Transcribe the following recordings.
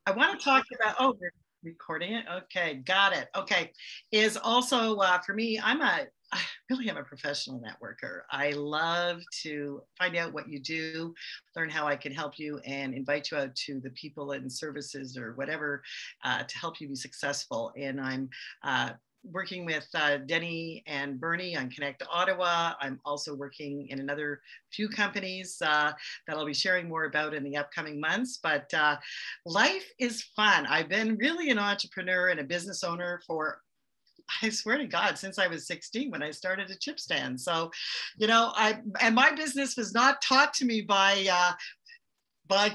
I want to talk about, oh, we're recording it. Okay, got it. Okay, is also for me, I really am a professional networker. I love to find out what you do, learn how I can help you, and invite you out to the people and services or whatever to help you be successful. And I'm working with Denny and Bernie on Connect Ottawa. I'm also working in another few companies that I'll be sharing more about in the upcoming months. But life is fun. I've been really an entrepreneur and a business owner for, I swear to God, since I was 16 when I started a chip stand. So, you know, and my business was not taught to me by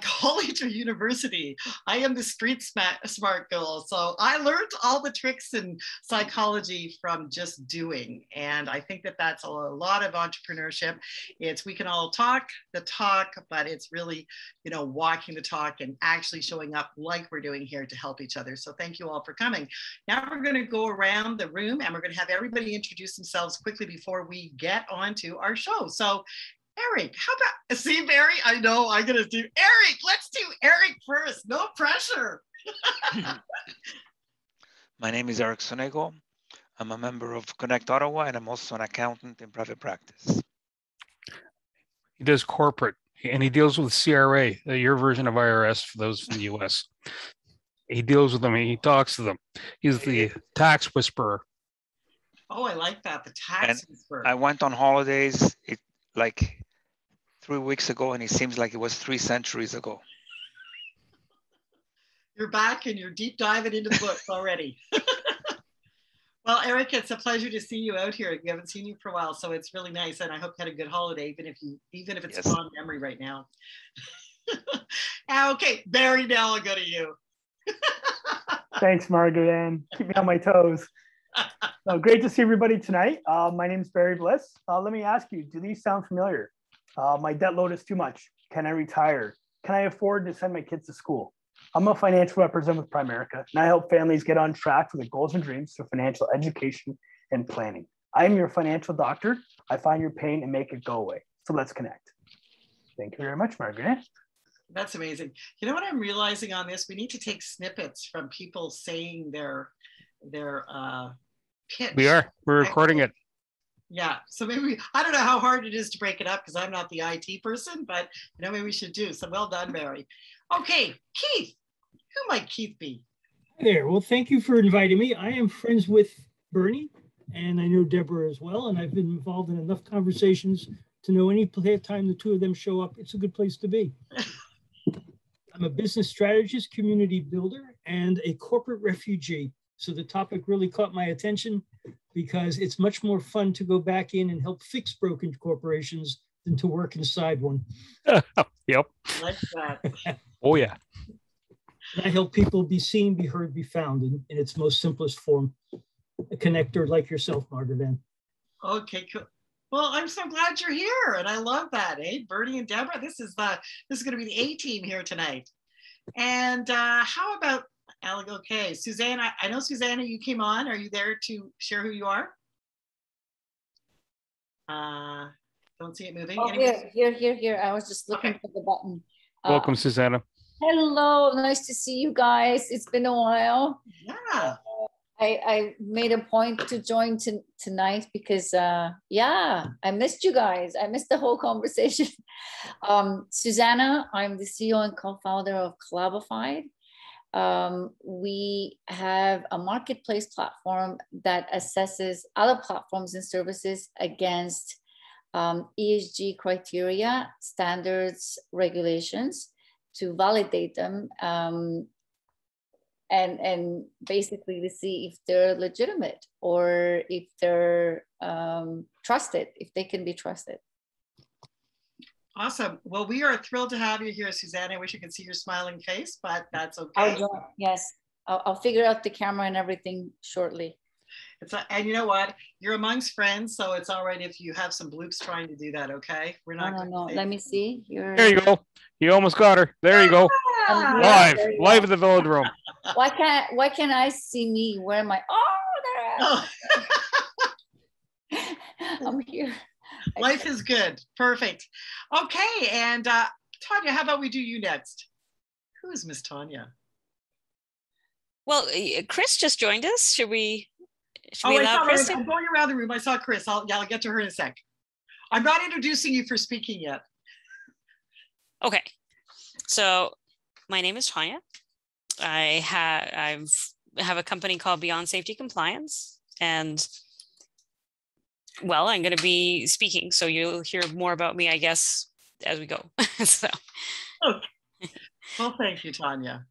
college or university. I am the street smart girl. So I learned all the tricks in psychology from just doing. And I think that that's a lot of entrepreneurship. We can all talk the talk, but it's really, you know, walking the talk and actually showing up like we're doing here to help each other. So thank you all for coming. Now we're going to go around the room and we're going to have everybody introduce themselves quickly before we get on to our show. So Eric, how about, see Barry? I know I'm going to do Eric. Let's do Eric first. No pressure. My name is Eric Sonego. I'm a member of Connect Ottawa, and I'm also an accountant in private practice. He does corporate, and he deals with CRA, your version of IRS for those from the US. He deals with them. He talks to them. He's the tax whisperer. Oh, I like that. The tax whisperer. I went on holidays like 3 weeks ago, and it seems like it was 3 centuries ago. You're back and you're deep diving into the books already. Well, Eric, it's a pleasure to see you out here. We haven't seen you for a while, so it's really nice. And I hope you had a good holiday, even if it's a fond memory right now. Okay, Barry, now I'll go to you. Thanks, Margaret Ann. Keep me on my toes. So great to see everybody tonight. My name is Barry Bliss. Let me ask you, do these sound familiar? My debt load is too much. Can I retire? Can I afford to send my kids to school? I'm a financial representative with Primerica, and I help families get on track for their goals and dreams through financial education and planning. I am your financial doctor. I find your pain and make it go away. So let's connect. Thank you very much, Margaret. That's amazing. You know what I'm realizing on this? We need to take snippets from people saying their pitch. We're recording it. Yeah, so maybe, I don't know how hard it is to break it up because I'm not the IT person, but you know, maybe we should do. So well done, Barry. Okay, Keith, who might Keith be? Hi there, well, thank you for inviting me. I am friends with Bernie and I know Debra as well. And I've been involved in enough conversations to know any time the two of them show up, it's a good place to be. I'm a business strategist, community builder, and a corporate refugee. So the topic really caught my attention because it's much more fun to go back in and help fix broken corporations than to work inside one. Yep. Like that. Oh, yeah. And I help people be seen, be heard, be found in its most simplest form. A connector like yourself, Margaret Ann. Okay, cool. Well, I'm so glad you're here, and I love that, eh? Bernie and Debra, this is going to be the A team here tonight. And how about okay, Susanna, I know Susanna, you came on. Are you there to share who you are? Don't see it moving. Oh, here. I was just looking for the button. Welcome, Susanna. Hello, nice to see you guys. It's been a while. Yeah. I made a point to join tonight because, yeah, I missed you guys. I missed the whole conversation. Susanna, I'm the CEO and co-founder of Collabified. We have a marketplace platform that assesses other platforms and services against ESG criteria, standards, regulations to validate them and basically to see if they're legitimate or if they're trusted, if they can be trusted. Awesome. Well, we are thrilled to have you here, Susanna. I wish you could see your smiling face, but that's okay. Yes, I'll figure out the camera and everything shortly. And you know what? You're amongst friends, so it's all right if you have some bloops trying to do that, okay? We're not No. Let me see. There you go. You almost got her. There you go. Live at the velodrome. Why can't I see me? Where am I? Oh, there I am. I'm here. Life is good. Perfect. Okay, and Tanya, how about we do you next? Who is Miss Tanya? Well, Chris just joined us. Should we Oh, allow Chris? I'm going around the room. I saw Chris. I'll get to her in a sec. I'm not introducing you for speaking yet. Okay. So my name is Tanya. I have a company called Beyond Safety Compliance, and well, I'm going to be speaking, so you'll hear more about me, I guess, as we go. So. Okay. Well, thank you, Tanya.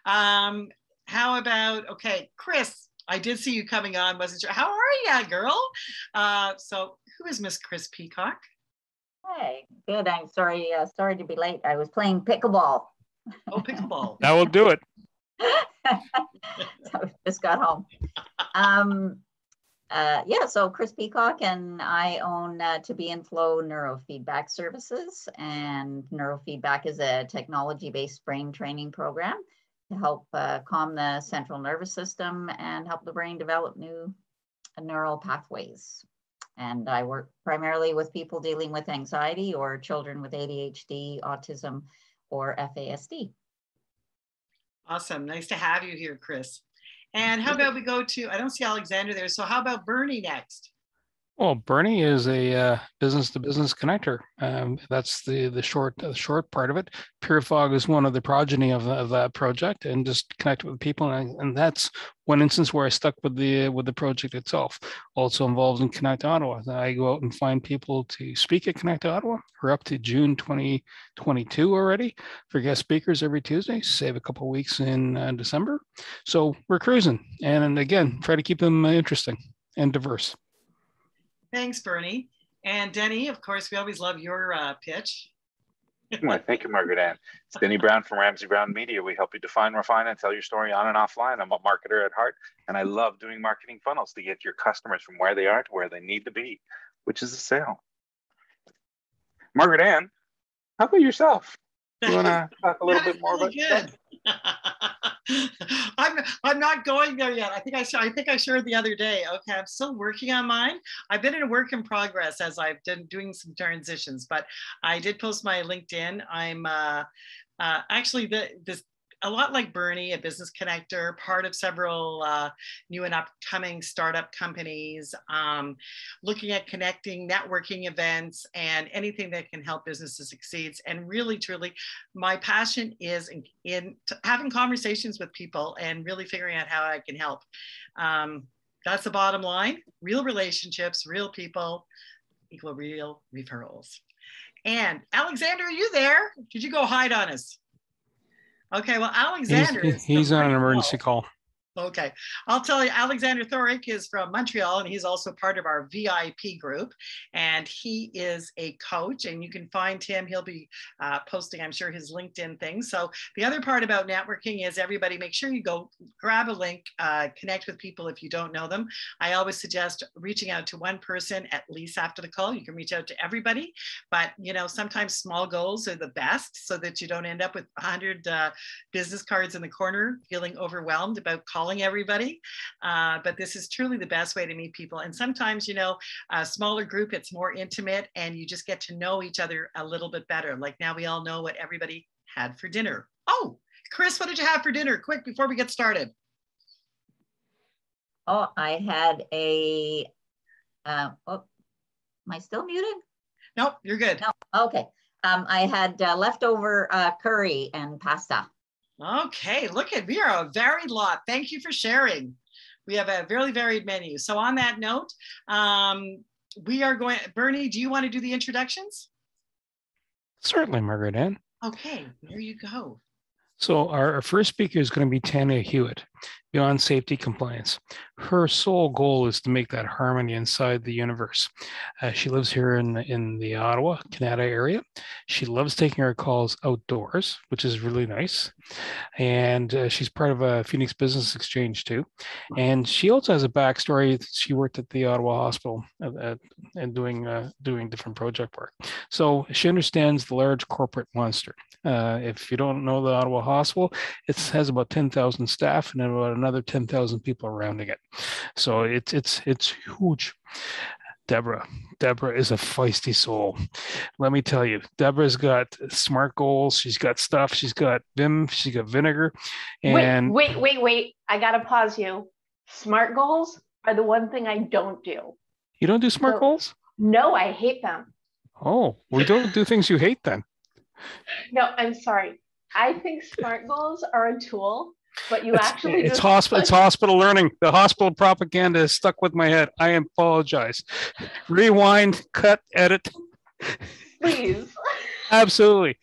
How about, okay, Chris, I did see you coming on, wasn't sure. How are you, girl? So who is Miss Chris Peacock? Hey, good. I'm sorry to be late. I was playing pickleball. Oh, pickleball. That will do it. So just got home. So Chris Peacock, and I own To Be in Flow Neurofeedback Services. And neurofeedback is a technology-based brain training program to help calm the central nervous system and help the brain develop new neural pathways. And I work primarily with people dealing with anxiety or children with ADHD, autism, or FASD. Awesome. Nice to have you here, Chris. And how about we go to, I don't see Alexander there. So how about Bernie next? Well, Bernie is a business-to-business connector. That's the short part of it. PureFog is one of the progeny of that project, and just connect with people. And that's one instance where I stuck with the project itself. Also involved in Connect Ottawa. I go out and find people to speak at Connect Ottawa. We're up to June 2022 already for guest speakers every Tuesday. Save a couple of weeks in December. So we're cruising. And again, try to keep them interesting and diverse. Thanks, Bernie. And Denny, of course, we always love your pitch. Well, thank you, Margaret Ann. It's Denny Brown from Ramsey Brown Media. We help you define, refine, and tell your story on and offline. I'm a marketer at heart, and I love doing marketing funnels to get your customers from where they are to where they need to be, which is a sale. Margaret Ann, how about yourself? You want to talk a little bit more about yourself? I'm not going there yet. I think I shared the other day. Okay, I'm still working on mine. I've been in a work in progress as I've been doing some transitions, but I did post my LinkedIn. I'm actually a lot like Bernie, a business connector, part of several new and upcoming startup companies, looking at connecting, networking events, and anything that can help businesses succeed. And really, truly, my passion is in having conversations with people and really figuring out how I can help. That's the bottom line. Real relationships, real people equal real referrals. And Alexander, are you there? Did you go hide on us? Okay, well, Alexander he's on an emergency call. Okay, I'll tell you, Alexander Thorick is from Montreal, and he's also part of our VIP group, and he is a coach, and you can find him. He'll be posting, I'm sure, his LinkedIn thing. So the other part about networking is everybody, make sure you go grab a link, connect with people if you don't know them. I always suggest reaching out to one person at least after the call. You can reach out to everybody, but sometimes small goals are the best so that you don't end up with 100 business cards in the corner feeling overwhelmed about calling everybody, but this is truly the best way to meet people. And sometimes, a smaller group, it's more intimate and you just get to know each other a little bit better. Like now we all know what everybody had for dinner. Oh, Chris, what did you have for dinner? Quick, before we get started. Oh, I had am I still muted? Nope, you're good. No, okay. I had leftover curry and pasta. Okay, look at, we are a varied lot. Thank you for sharing. We have a very varied menu. So on that note, we are going, Bernie, do you want to do the introductions? Certainly, Margaret Ann. Okay, there you go. So our first speaker is going to be Tanya Hewitt, Beyond Safety Compliance. Her sole goal is to make that harmony inside the universe. She lives here in the Ottawa, Canada area. She loves taking her calls outdoors, which is really nice. And she's part of a Phoenix Business Exchange too. And she also has a backstory. She worked at the Ottawa Hospital and doing different project work. So she understands the large corporate monster. If you don't know the Ottawa Hospital, it has about 10,000 staff and about another 10,000 people surrounding it. So it's huge. Debra. Debra is a feisty soul. Let me tell you, Debra's got SMART goals. She's got stuff. She's got vim. She's got vinegar. And wait. I gotta pause you. SMART goals are the one thing I don't do. You don't do SMART goals? No, I hate them. Oh, we don't do things you hate then. No, I'm sorry. I think SMART goals are a tool, but it's hospital learning. The hospital propaganda is stuck with my head. I apologize. Rewind, cut, edit. Please. Absolutely.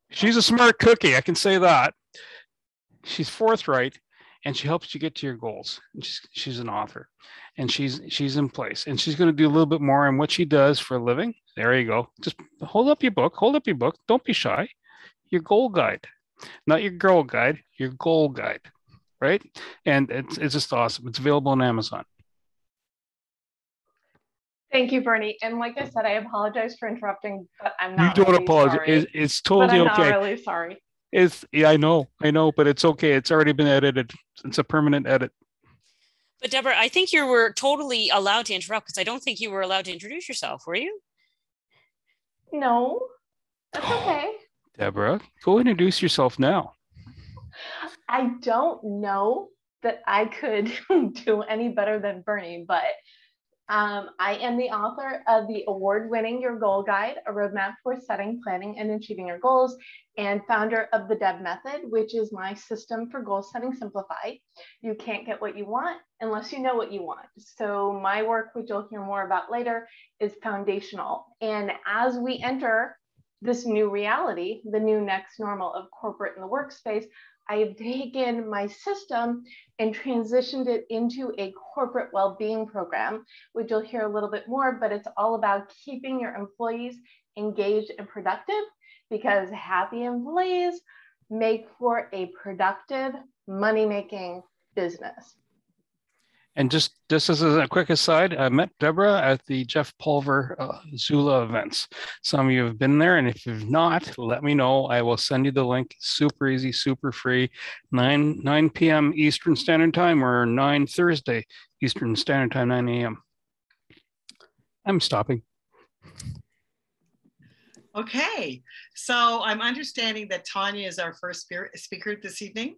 She's a smart cookie. I can say that. She's forthright, and she helps you get to your goals. She's an author, and she's in place, and she's going to do a little bit more on what she does for a living. There you go. Just hold up your book. Hold up your book. Don't be shy. Your goal guide, not your girl guide. Your goal guide, right? And it's just awesome. It's available on Amazon. Thank you, Bernie. And like I said, I apologize for interrupting, but I'm not. You don't really apologize. Sorry. It's totally but I'm okay. not really sorry. I know, but it's okay. It's already been edited. It's a permanent edit. But Debra, I think you were totally allowed to interrupt because I don't think you were allowed to introduce yourself, were you? No, that's okay. Debra, go introduce yourself now. I don't know that I could do any better than Bernie, but I am the author of the award-winning Your Goal Guide, a roadmap for setting, planning, and achieving your goals, and founder of the DEB Method, which is my system for goal setting simplified. You can't get what you want unless you know what you want. So my work, which you'll hear more about later, is foundational. And as we enter this new reality, the new next normal of corporate in the workspace, I have taken my system and transitioned it into a corporate well-being program, which you'll hear a little bit more, but it's all about keeping your employees engaged and productive, because happy employees make for a productive, money-making business. And just as a quick aside, I met Debra at the Jeff Pulver Zula events. Some of you have been there, and if you've not, let me know. I will send you the link. Super easy, super free. 9 p.m. Eastern Standard Time, or 9 Thursday Eastern Standard Time, 9 a.m. I'm stopping. Okay, so I'm understanding that Tanya is our first speaker this evening.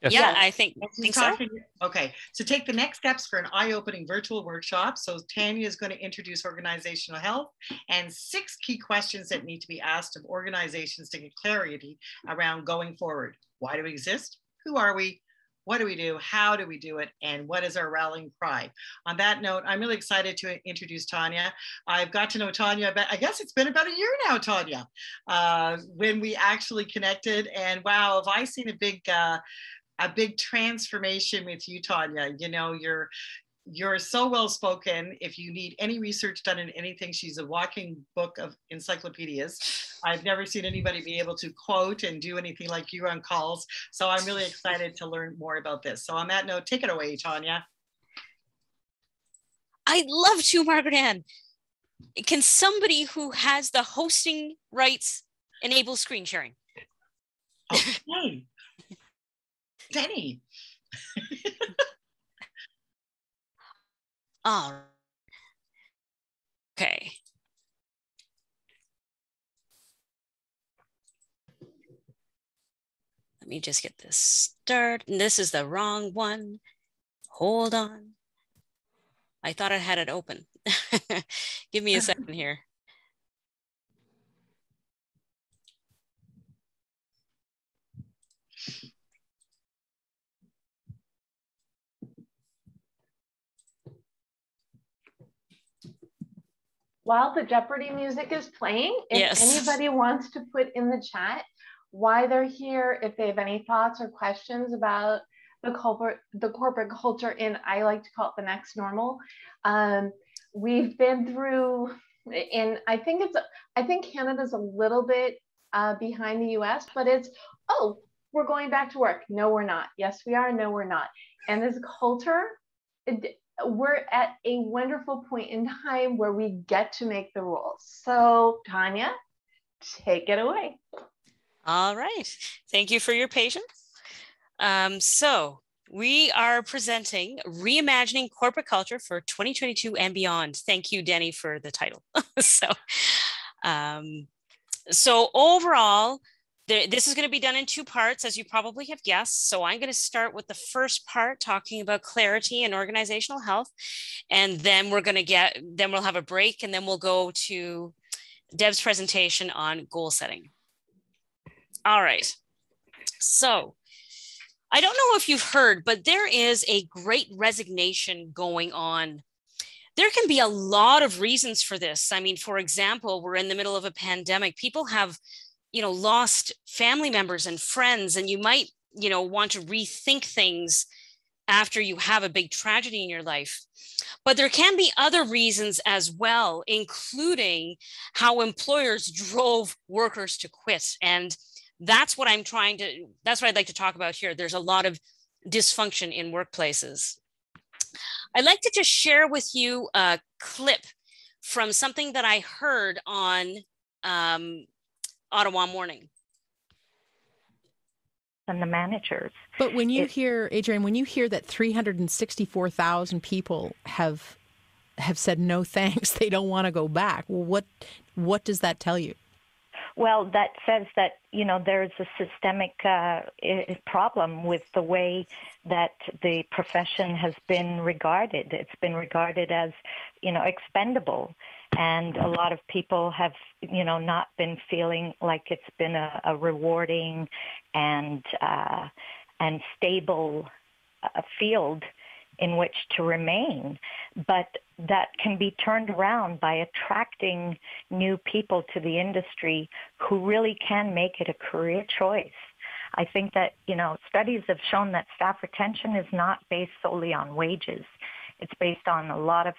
Yes. Yeah, I think so. Okay, so take the next steps for an eye-opening virtual workshop. So Tanya is going to introduce organizational health and 6 key questions that need to be asked of organizations to get clarity around going forward. Why do we exist? Who are we? What do we do? How do we do it? And what is our rallying cry? On that note, I'm really excited to introduce Tanya. I've got to know Tanya, I guess it's been about a year now, Tanya, when we actually connected. And wow, have I seen a big transformation with you, Tanya. You know, you're so well spoken. If you need any research done in anything, she's a walking book of encyclopedias. I've never seen anybody be able to quote and do anything like you on calls. So I'm really excited to learn more about this. So on that note, take it away, Tanya. I'd love to, Margaret Ann. Can somebody who has the hosting rights enable screen sharing? Okay. Denny. Oh, okay. Let me just get this started. And this is the wrong one. Hold on. I thought I had it open. Give me a second here. While the Jeopardy music is playing, if anybody wants to put in the chat why they're here, if they have any thoughts or questions about the corporate culture in, I like to call it the next normal. We've been through, and I think Canada's a little bit behind the US, but it's, oh, we're going back to work. No, we're not. Yes, we are. No, we're not. And this culture, we're at a wonderful point in time where we get to make the rules. So Tanya, take it away. All right. Thank you for your patience. So we are presenting Reimagining Corporate Culture for 2022 and beyond. Thank you, Denny, for the title. So overall, this is going to be done in two parts, as you probably have guessed. So I'm going to start with the first part, talking about clarity and organizational health. And then we'll have a break, and then we'll go to Deb's presentation on goal setting. All right. So I don't know if you've heard, but there is a great resignation going on. There can be a lot of reasons for this. I mean, for example, we're in the middle of a pandemic. People have, lost family members and friends, and you might, want to rethink things after you have a big tragedy in your life. But there can be other reasons as well, including how employers drove workers to quit. And that's what I'd like to talk about here. There's a lot of dysfunction in workplaces. I'd like to just share with you a clip from something that I heard on Ottawa Morning. And the managers. But when you hear, Adrienne, when you hear that 364,000 people have said no thanks, they don't want to go back, what does that tell you? Well, that says that, there's a systemic problem with the way that the profession has been regarded. It's been regarded as, expendable. And a lot of people have, not been feeling like it's been a rewarding and stable field in which to remain. But that can be turned around by attracting new people to the industry who really can make it a career choice. I think that, studies have shown that staff retention is not based solely on wages. It's based on a lot of,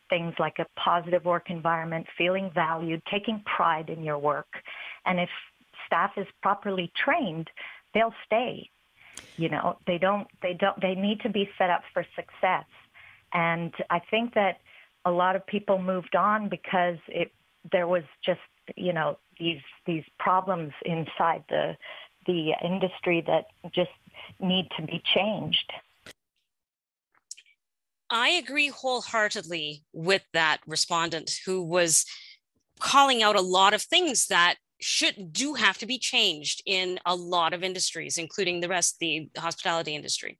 things like a positive work environment, feeling valued, taking pride in your work. And if staff is properly trained, they'll stay. They need to be set up for success. And I think that a lot of people moved on because there was just, these problems inside the industry that just need to be changed. I agree wholeheartedly with that respondent who was calling out a lot of things that do have to be changed in a lot of industries, including the hospitality industry.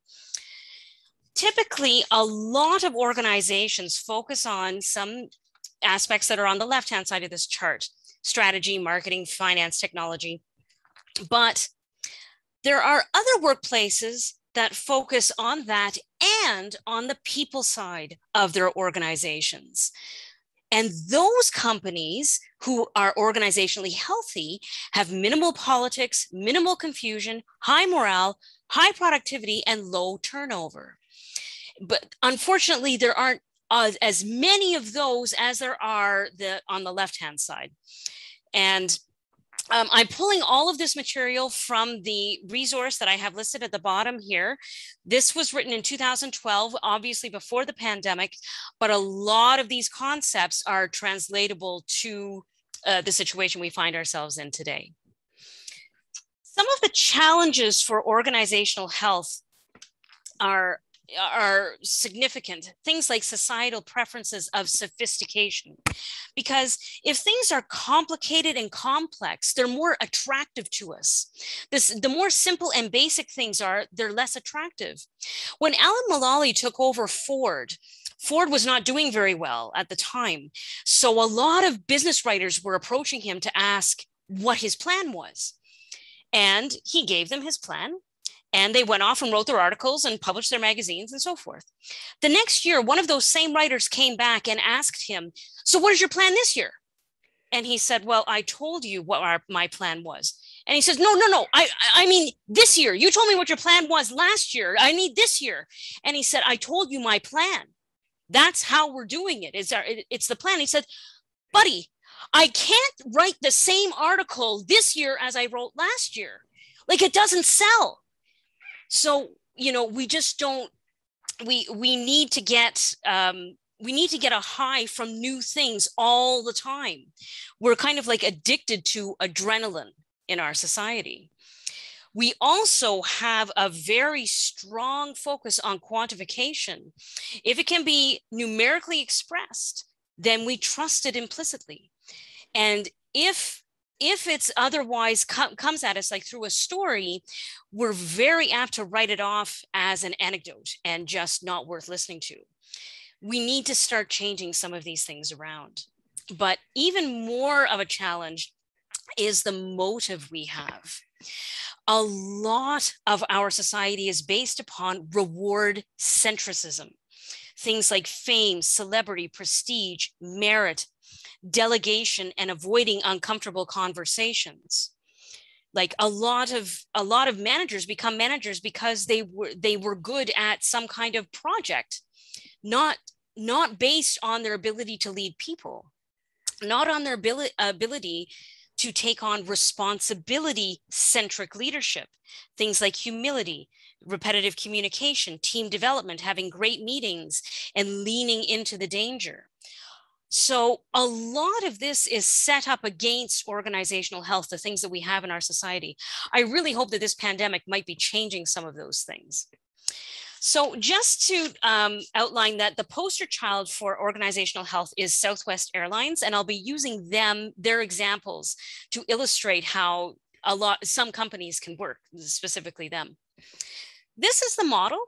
Typically, a lot of organizations focus on some aspects that are on the left-hand side of this chart: strategy, marketing, finance, technology. But there are other workplaces that focus on that and on the people side of their organizations. And those companies who are organizationally healthy have minimal politics, minimal confusion, high morale, high productivity, and low turnover. But unfortunately, there aren't as many of those as there are on the left-hand side. And I'm pulling all of this material from the resource that I have listed at the bottom here. This was written in 2012, obviously before the pandemic, but a lot of these concepts are translatable to the situation we find ourselves in today. Some of the challenges for organizational health are significant. Things like societal preferences of sophistication. Because if things are complicated and complex, they're more attractive to us. The more simple and basic things are, they're less attractive. When Alan Mulally took over Ford was not doing very well at the time. So a lot of business writers were approaching him to ask what his plan was. And he gave them his plan. And they went off and wrote their articles and published their magazines and so forth. The next year, one of those same writers came back and asked him, "So what is your plan this year?" And he said, "Well, I told you what my plan was." And he says, No. I mean, this year. You told me what your plan was last year. I need this year. And he said, "I told you my plan. That's how we're doing it. It's the plan." He said, "Buddy, I can't write the same article this year as I wrote last year. Like, it doesn't sell." So, we just don't, we need to get a high from new things all the time. We're kind of like addicted to adrenaline in our society. We also have a very strong focus on quantification. If it can be numerically expressed, then we trust it implicitly. And if it's otherwise comes at us like through a story, we're very apt to write it off as an anecdote and just not worth listening to. We need to start changing some of these things around. But even more of a challenge is the motive we have. A lot of our society is based upon reward centricism. Things like fame, celebrity, prestige, merit, delegation, and avoiding uncomfortable conversations. Like a lot of managers become managers because they were good at some kind of project, not based on their ability to lead people, not on their ability to take on responsibility-centric leadership. Things like humility, repetitive communication, team development, having great meetings, and leaning into the danger. So a lot of this is set up against organizational health, the things that we have in our society. I really hope that this pandemic might be changing some of those things. So just to outline that, the poster child for organizational health is Southwest Airlines, and I'll be using their examples to illustrate how some companies can work, specifically them. This is the model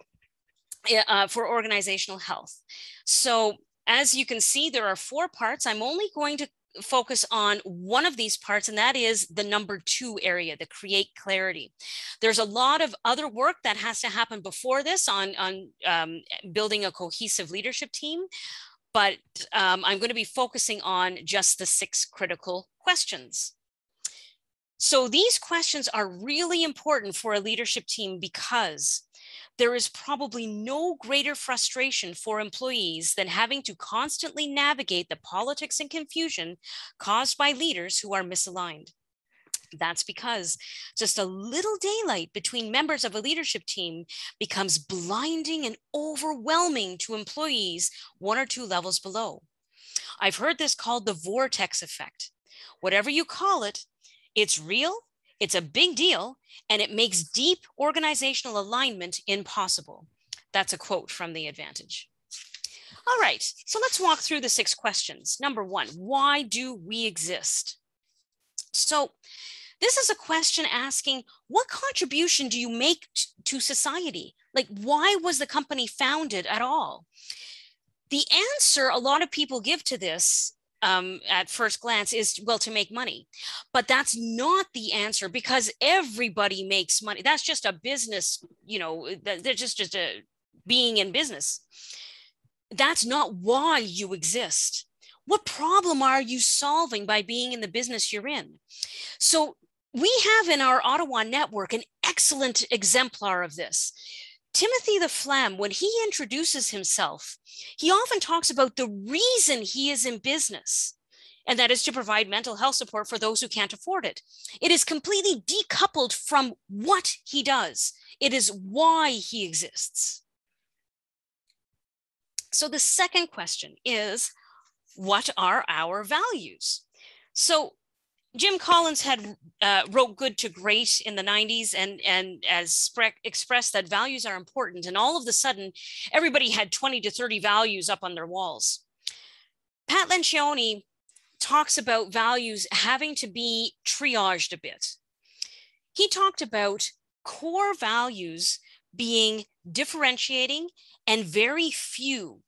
for organizational health. So as you can see, there are 4 parts. I'm only going to focus on one of these parts, and that is the number 2 area, the create clarity. There's a lot of other work that has to happen before this on building a cohesive leadership team, but I'm going to be focusing on just the 6 critical questions. So these questions are really important for a leadership team because there is probably no greater frustration for employees than having to constantly navigate the politics and confusion caused by leaders who are misaligned. That's because just a little daylight between members of a leadership team becomes blinding and overwhelming to employees 1 or 2 levels below. I've heard this called the vortex effect. Whatever you call it, it's real. It's a big deal, and it makes deep organizational alignment impossible. That's a quote from The Advantage. All right, so let's walk through the 6 questions. Number 1, why do we exist? So this is a question asking, what contribution do you make to society? Like, why was the company founded at all? The answer a lot of people give to this at first glance is, well, to make money. But that's not the answer, because everybody makes money. That's just a business, they're just a being in business. That's not why you exist. What problem are you solving by being in the business you're in? So we have in our Ottawa network an excellent exemplar of this. Timothy the Phlegm, when he introduces himself, he often talks about the reason he is in business, and that is to provide mental health support for those who can't afford it. It is completely decoupled from what he does. It is why he exists. So the second question is, what are our values? So Jim Collins had wrote Good to Great in the 90s and as expressed that values are important. And all of a sudden, everybody had 20 to 30 values up on their walls. Pat Lencioni talks about values having to be triaged a bit. He talked about core values being differentiating and very few.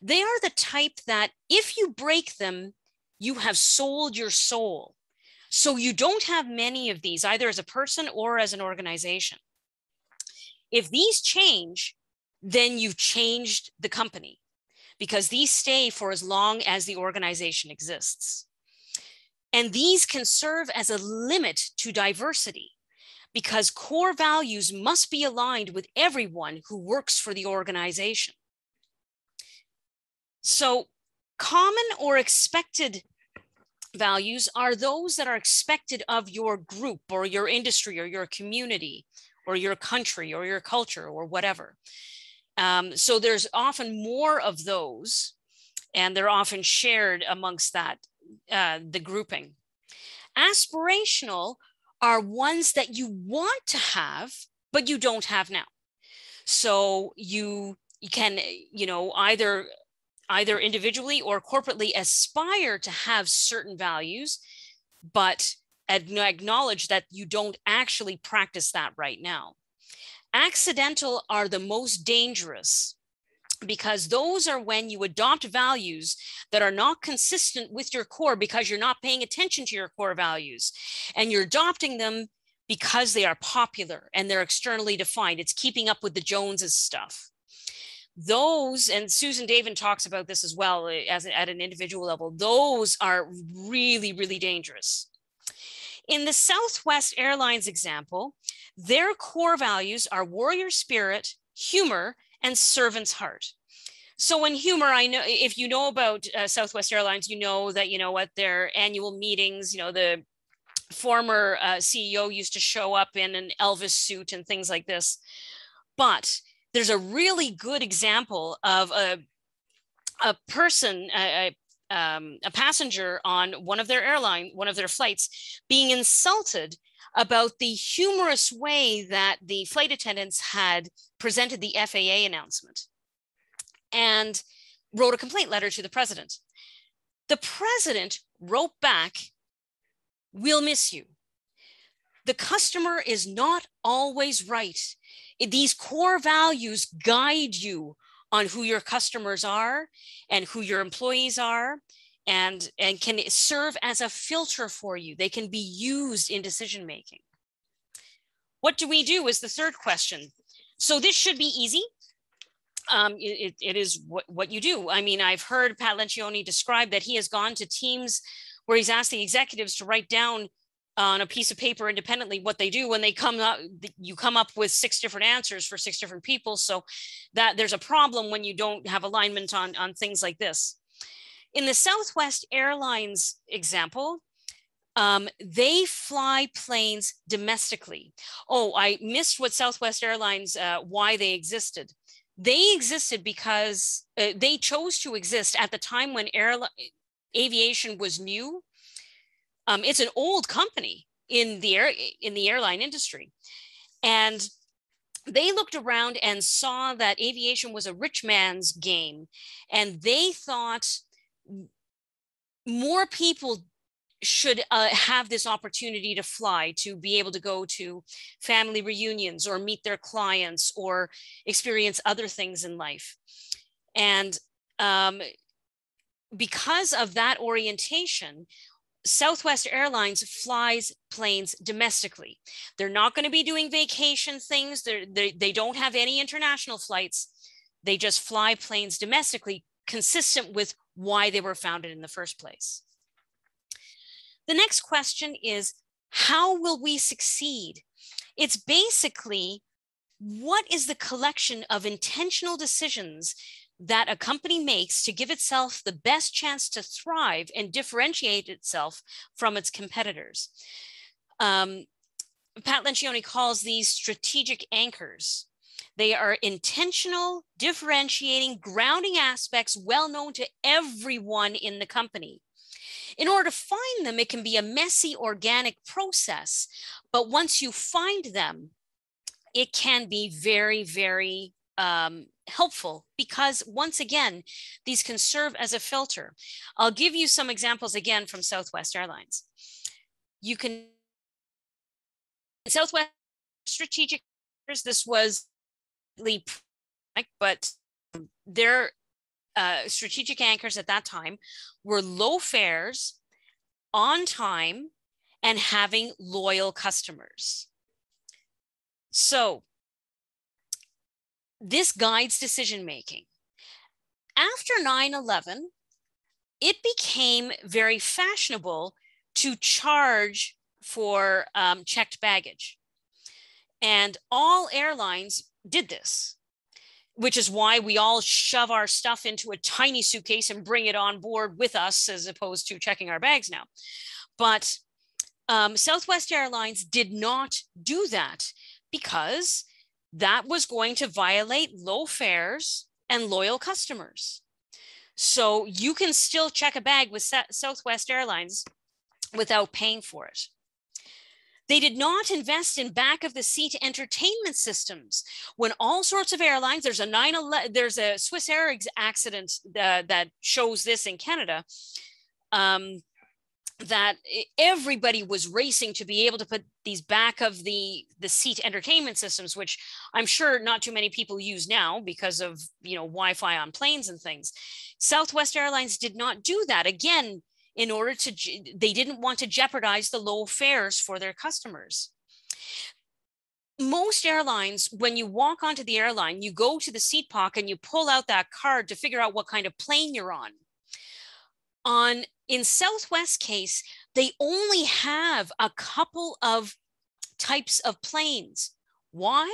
They are the type that if you break them, you have sold your soul. So you don't have many of these, either as a person or as an organization. If these change, then you've changed the company, because these stay for as long as the organization exists. And these can serve as a limit to diversity, because core values must be aligned with everyone who works for the organization. So common or expected values are those that are expected of your group or your industry or your community or your country or your culture or whatever. So there's often more of those, and they're often shared amongst that, the grouping. Aspirational are ones that you want to have, but you don't have now. So you can, you know, either individually or corporately aspire to have certain values, but acknowledge that you don't actually practice that right now. Accidental are the most dangerous, because those are when you adopt values that are not consistent with your core because you're not paying attention to your core values, and you're adopting them because they are popular and they're externally defined. It's keeping up with the Joneses stuff. Those, and Susan Davin talks about this as well as at an individual level, those are really, really dangerous. In the Southwest Airlines example, their core values are warrior spirit, humor, and servant's heart. So in humor, I know if you know about Southwest Airlines, you know that, you know, at their annual meetings, you know, the former CEO used to show up in an Elvis suit and things like this. But there's a really good example of a person, a passenger on one of their flights being insulted about the humorous way that the flight attendants had presented the FAA announcement, and wrote a complaint letter to the president. The president wrote back, "We'll miss you. The customer is not always right. These core values guide you on who your customers are and who your employees are, and can serve as a filter for you. They can be used in decision making." What do we do is the third question. So this should be easy. It is what you do. I mean, I've heard Pat Lencioni describe that he has gone to teams where he's asked the executives to write down on a piece of paper independently what they do when they come up. You come up with 6 different answers for 6 different people. So that there's a problem when you don't have alignment on things like this. In the Southwest Airlines example, they fly planes domestically. Oh, I missed what Southwest Airlines, why they existed. They existed because they chose to exist at the time when aviation was new. It's an old company in the airline industry. And they looked around and saw that aviation was a rich man's game. And they thought more people should have this opportunity to fly, to be able to go to family reunions or meet their clients or experience other things in life. And because of that orientation, Southwest Airlines flies planes domestically. They're not going to be doing vacation things. They don't have any international flights. They just fly planes domestically, consistent with why they were founded in the first place. The next question is, how will we succeed? It's basically, what is the collection of intentional decisions that a company makes to give itself the best chance to thrive and differentiate itself from its competitors? Pat Lencioni calls these strategic anchors. They are intentional, differentiating, grounding aspects well known to everyone in the company. In order to find them, it can be a messy, organic process, but once you find them, it can be very, very helpful, because once again, these can serve as a filter. I'll give you some examples again from Southwest Airlines. You can, Southwest strategic, this was, but their strategic anchors at that time were low fares, on time, and having loyal customers. So this guides decision making. After 9/11, it became very fashionable to charge for checked baggage. And all airlines did this, which is why we all shove our stuff into a tiny suitcase and bring it on board with us as opposed to checking our bags now. But Southwest Airlines did not do that because that was going to violate low fares and loyal customers. So you can still check a bag with Southwest Airlines without paying for it. They did not invest in back of the seat entertainment systems. When all sorts of airlines, there's a Swiss Air accident that shows this in Canada, that everybody was racing to be able to put these back of the seat entertainment systems, which I'm sure not too many people use now because of, Wi-Fi on planes and things. Southwest Airlines did not do that. Again, they didn't want to jeopardize the low fares for their customers. Most airlines, when you walk onto the airline, you go to the seat pocket and you pull out that card to figure out what kind of plane you're on. In Southwest case, they only have a couple of types of planes. Why?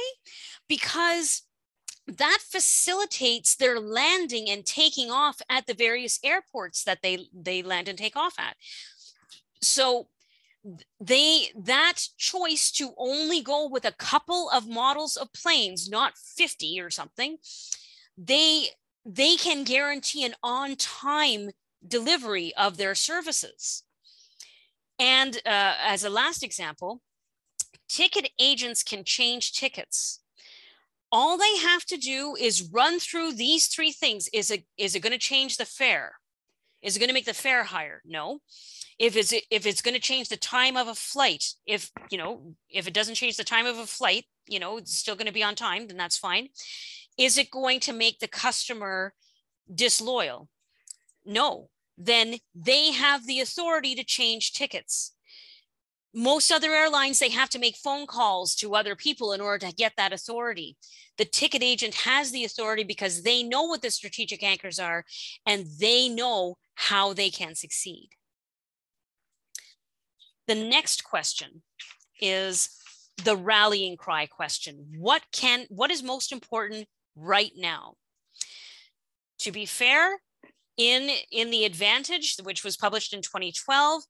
Because that facilitates their landing and taking off at the various airports that they land and take off at. So that choice to only go with a couple of models of planes, not 50 or something, they can guarantee an on-time delivery of their services. And as a last example, ticket agents can change tickets. All they have to do is run through these three things. Is it going to change the fare? Is it going to make the fare higher? No. If it's going to change the time of a flight, if it doesn't change the time of a flight, it's still going to be on time, then that's fine. Is it going to make the customer disloyal? No. Then they have the authority to change tickets. Most other airlines, they have to make phone calls to other people in order to get that authority. The ticket agent has the authority because they know what the strategic anchors are and they know how they can succeed. The next question is the rallying cry question. What is most important right now? To be fair, in the Advantage, which was published in 2012,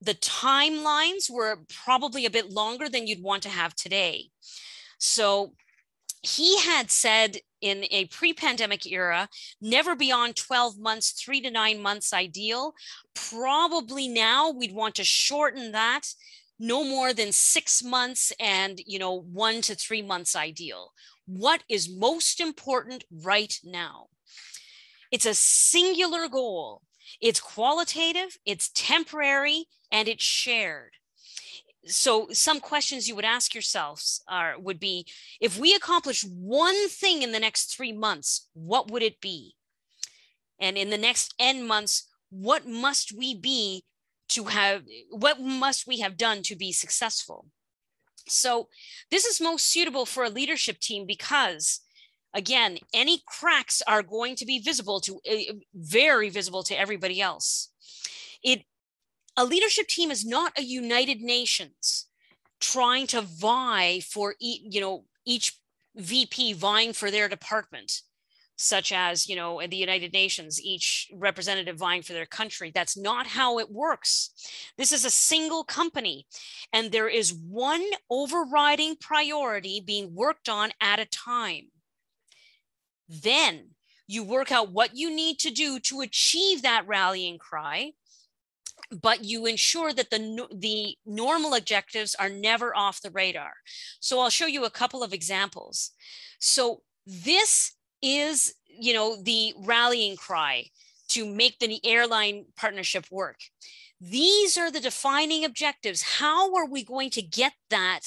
the timelines were probably a bit longer than you'd want to have today. So he had said in a pre-pandemic era, never beyond 12 months, 3 to 9 months ideal. Probably now we'd want to shorten that, no more than 6 months and 1 to 3 months ideal. What is most important right now? It's a singular goal. It's qualitative, it's temporary, and it's shared. So some questions you would ask yourselves would be, if we accomplish one thing in the next 3 months, what would it be? And in the next N months, what must we have done to be successful? So this is most suitable for a leadership team because, again, any cracks are going to be very visible to everybody else. A leadership team is not a United Nations trying to vie for, each VP vying for their department, such as, in the United Nations, each representative vying for their country. That's not how it works. This is a single company, and there is one overriding priority being worked on at a time. Then you work out what you need to do to achieve that rallying cry, but you ensure that the normal objectives are never off the radar. So I'll show you a couple of examples. So this is, the rallying cry to make the airline partnership work. These are the defining objectives. How are we going to get that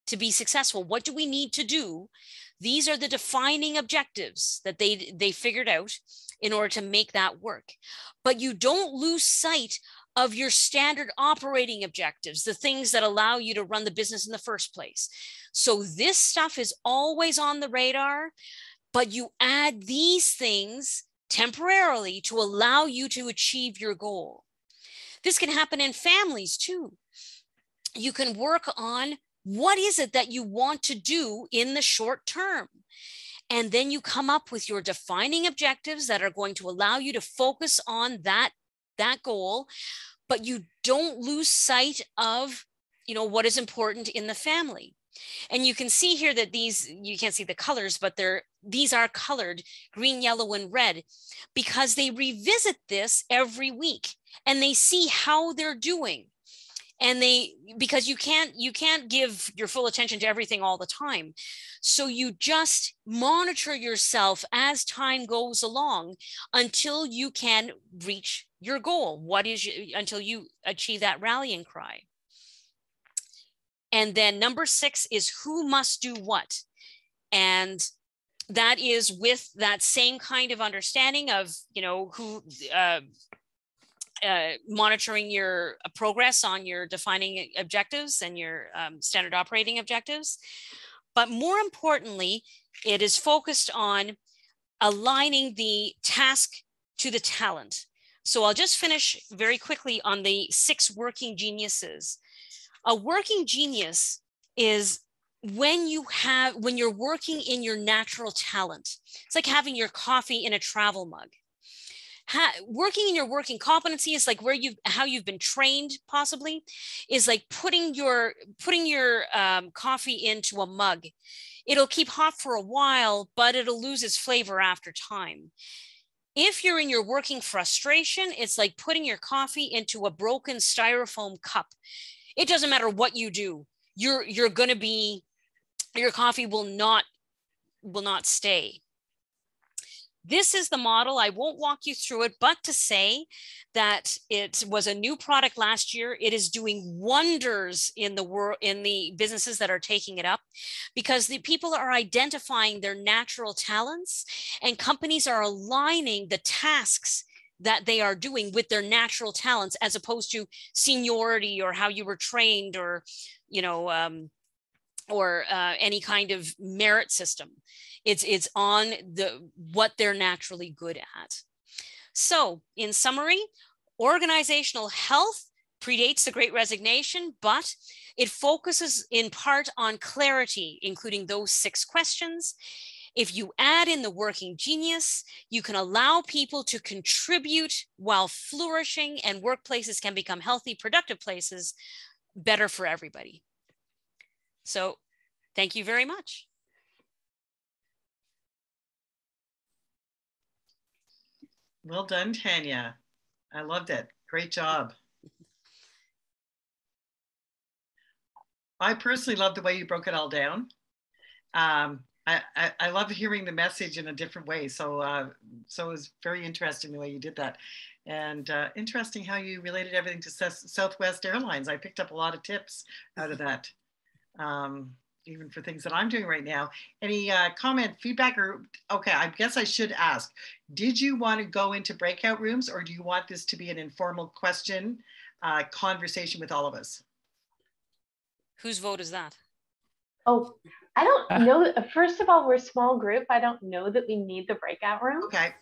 to be successful? What do we need to do? These are the defining objectives that they figured out in order to make that work. But you don't lose sight of your standard operating objectives, the things that allow you to run the business in the first place. So this stuff is always on the radar, but you add these things temporarily to allow you to achieve your goal. This can happen in families too. You can work on what is it that you want to do in the short term? And then you come up with your defining objectives that are going to allow you to focus on that goal, but you don't lose sight of, what is important in the family. And you can see here that you can't see the colors, but these are colored green, yellow, and red because they revisit this every week and they see how they're doing. And because you can't give your full attention to everything all the time. So you just monitor yourself as time goes along until you can reach your goal. Until you achieve that rallying cry. And then number 6 is who must do what. And that is with that same kind of understanding of, who, monitoring your progress on your defining objectives and your standard operating objectives. But more importantly, it is focused on aligning the task to the talent. So I'll just finish very quickly on the 6 working geniuses. A working genius is when you're working in your natural talent. It's like having your coffee in a travel mug. Working in your working competency is like how you've been trained, possibly, is like putting your coffee into a mug. It'll keep hot for a while, but it'll lose its flavor after time. If you're in your working frustration, it's like putting your coffee into a broken styrofoam cup. It doesn't matter what you do. Your coffee will not stay. This is the model. I won't walk you through it, but to say that it was a new product last year. It is doing wonders in the world, in the businesses that are taking it up, because the people are identifying their natural talents, and companies are aligning the tasks that they are doing with their natural talents, as opposed to seniority or how you were trained, or any kind of merit system. It's on what they're naturally good at. So in summary, organizational health predates the Great Resignation, but it focuses in part on clarity, including those 6 questions. If you add in the working genius, you can allow people to contribute while flourishing, and workplaces can become healthy, productive places, better for everybody. So thank you very much. Well done, Tanya. I loved it. Great job. I personally love the way you broke it all down. I love hearing the message in a different way. So it was very interesting the way you did that. And interesting how you related everything to Southwest Airlines. I picked up a lot of tips out of that, even for things that I'm doing right now. Any comment, feedback, or, okay, I guess I should ask, did you want to go into breakout rooms, or do you want this to be an informal question conversation with all of us? Whose vote is that? Oh, I don't know. First of all, we're a small group. I don't know that we need the breakout room. Okay.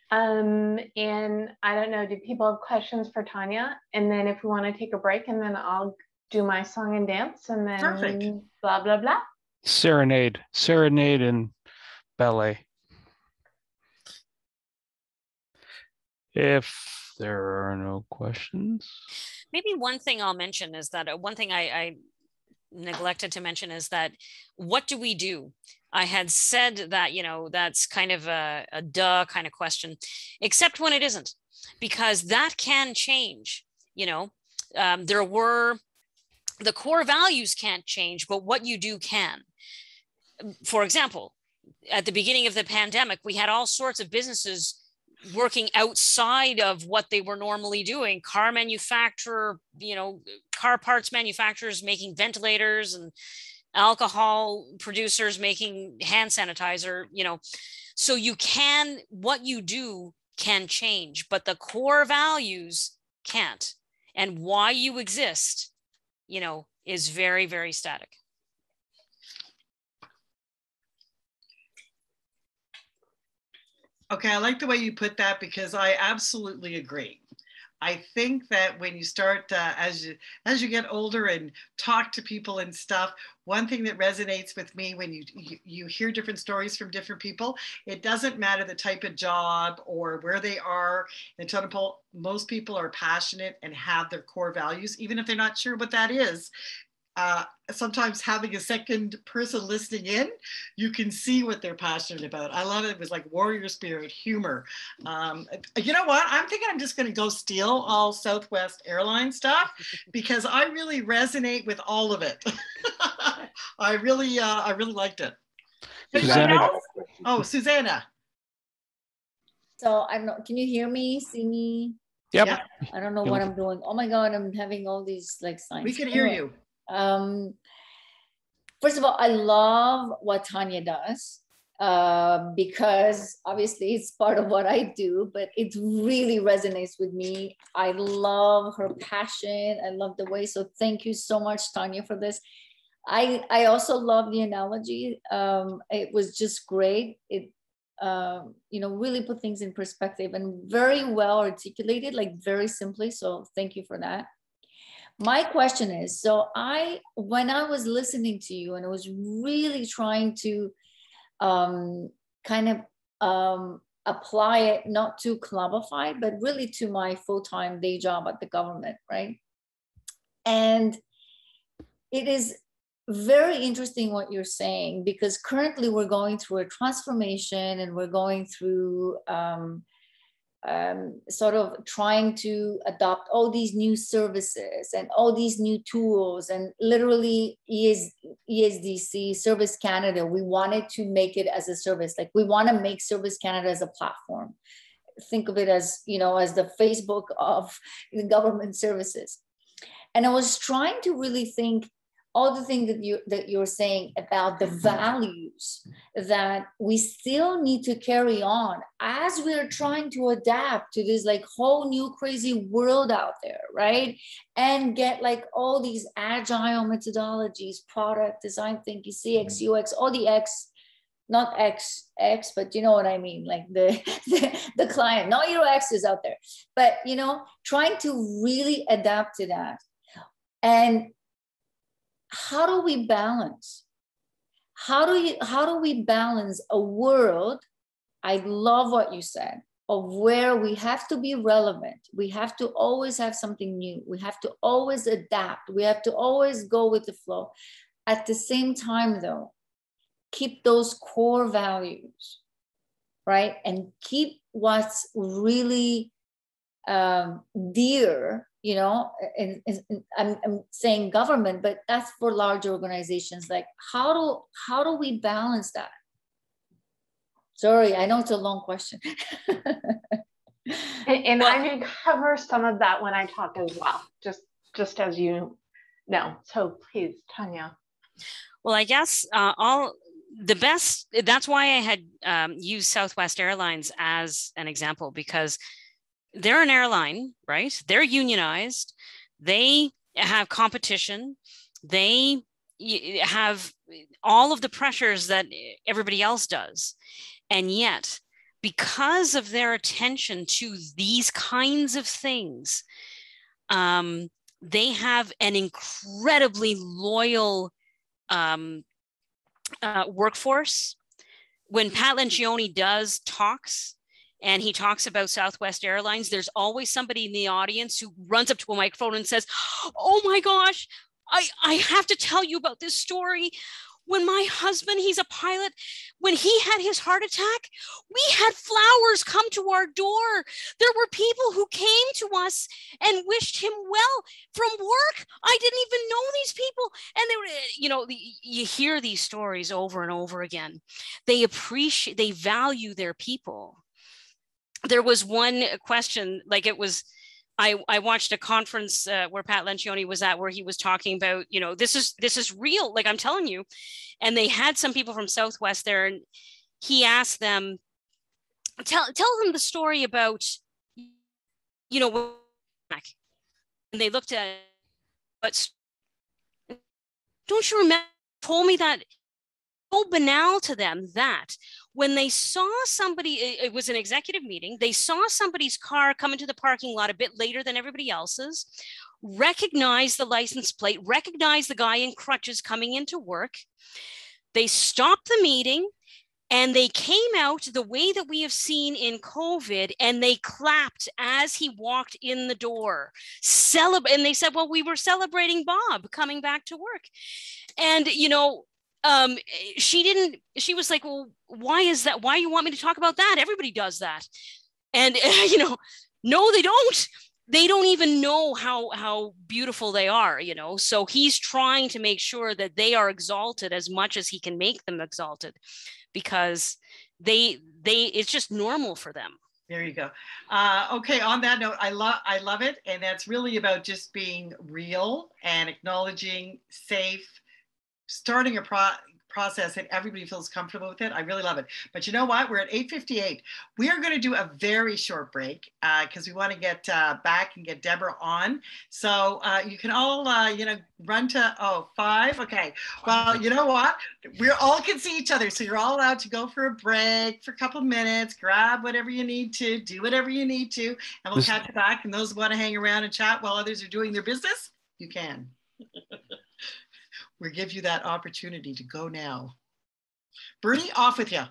And I don't know, do people have questions for Tanya? And then if we want to take a break, and then I'll do my song and dance, and then Perfect. Blah, blah, blah. Serenade and ballet. If there are no questions. Maybe one thing I'll mention is that one thing I neglected to mention is that, what do we do? I had said that, that's kind of a duh kind of question, except when it isn't, because that can change. The core values can't change, but what you do can. For example, at the beginning of the pandemic, we had all sorts of businesses working outside of what they were normally doing. Car manufacturer, car parts manufacturers making ventilators, and alcohol producers making hand sanitizer, So what you do can change, but the core values can't. And why you exist, is very, very static. Okay, I like the way you put that, because I absolutely agree. I think that when you start, as you get older and talk to people and stuff, one thing that resonates with me when you hear different stories from different people, it doesn't matter the type of job or where they are. Most people are passionate and have their core values, even if they're not sure what that is. sometimes having a second person listening in, you can see what they're passionate about. I love it. It was like warrior spirit, humor. You know what? I'm thinking I'm just going to go steal all Southwest Airlines stuff because I really resonate with all of it. I really liked it. Susanna. Oh, Susanna. So I don't know, can you hear me, see me? Yep. Yeah. I don't know what I'm doing. Oh my God, I'm having all these like signs. We can hear you. First of all, I love what Tanya does because obviously it's part of what I do, but it really resonates with me. I love her passion. I love the way. So thank you so much, Tanya, for this. I also love the analogy. It was just great. It really put things in perspective and very well articulated, like very simply. So thank you for that. My question is, so when I was listening to you and I was really trying to apply it, not to clubify, but really to my full-time day job at the government, right? And it is very interesting what you're saying, because currently we're going through a transformation and we're going through sort of trying to adopt all these new services and all these new tools, and literally ESDC, Service Canada, we wanted to make it as a service. Like we want to make Service Canada as a platform. Think of it as, as the Facebook of the government services. And I was trying to really think all the things that you're saying about the values that we still need to carry on as we're trying to adapt to this like whole new crazy world out there, right? And get like all these agile methodologies, product design thinking, CX, UX, all the X, not X, but you know what I mean, like the client, not your X's out there, but trying to really adapt to that. And how do we balance? How do we balance a world? I love what you said, of where we have to be relevant. We have to always have something new. We have to always adapt. We have to always go with the flow. At the same time, though, keep those core values, right? And keep what's really dear. And I'm saying government, but that's for large organizations. Like how do we balance that? Sorry, I know it's a long question. and I may cover some of that when I talk as well, just as you know. So please, Tanya. Well, I guess that's why I had used Southwest Airlines as an example, because they're an airline, right? They're unionized. They have competition. They have all of the pressures that everybody else does. And yet, because of their attention to these kinds of things, they have an incredibly loyal workforce. When Pat Lencioni does talks, and he talks about Southwest Airlines, there's always somebody in the audience who runs up to a microphone and says, oh my gosh, I have to tell you about this story. When my husband, he's a pilot, when he had his heart attack, we had flowers come to our door. There were people who came to us and wished him well from work. I didn't even know these people. And they were, you hear these stories over and over again. They value their people. There was one question, like it was, I watched a conference where Pat Lencioni was at, where he was talking about, this is real, like I'm telling you. And they had some people from Southwest there, and he asked them, tell them the story about, and they looked at it, but don't you remember, told me that so banal to them that when they saw somebody, it was an executive meeting, they saw somebody's car come into the parking lot a bit later than everybody else's, recognized the license plate, recognized the guy in crutches coming into work. They stopped the meeting And they came out the way that we have seen in COVID, and they clapped as he walked in the door. And they said, well, we were celebrating Bob coming back to work. And, you know, she was like, well, why is that? Why you want me to talk about that? Everybody does that. And, you know, no, they don't. They don't even know how beautiful they are, you know. So he's trying to make sure that they are exalted as much as he can make them exalted, because it's just normal for them. There you go. Okay, on that note, I love it. And that's really about just being real and acknowledging, safe, starting a process that everybody feels comfortable with it. I really love it. But you know what? We're at 8:58. We are going to do a very short break because we want to get back and get Debra on. So you can all, run to 5. Okay. Well, you know what? We all can see each other. So you're all allowed to go for a break for a couple of minutes, grab whatever you need to, do whatever you need to, and we'll catch you back. And those who want to hang around and chat while others are doing their business, you can. We'll give you that opportunity to go now. Bernie, off with you.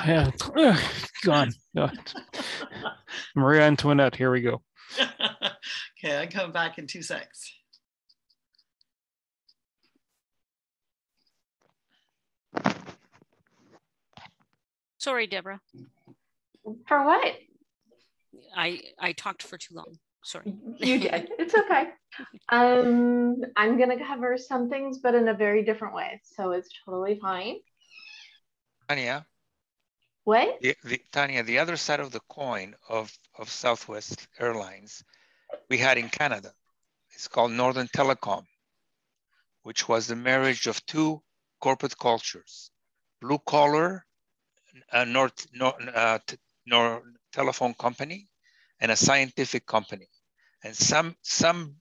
Yeah, gone. Maria Antoinette, here we go. Okay, I come back in 2 seconds. Sorry, Debra. For what? I talked for too long. Sorry. You did. It's okay. I'm going to cover some things, but in a very different way. So it's totally fine. Tanya. What? Tanya, the other side of the coin of Southwest Airlines, we had in Canada. It's called Northern Telecom, which was the marriage of 2 corporate cultures: blue collar, telephone company, and a scientific company. And some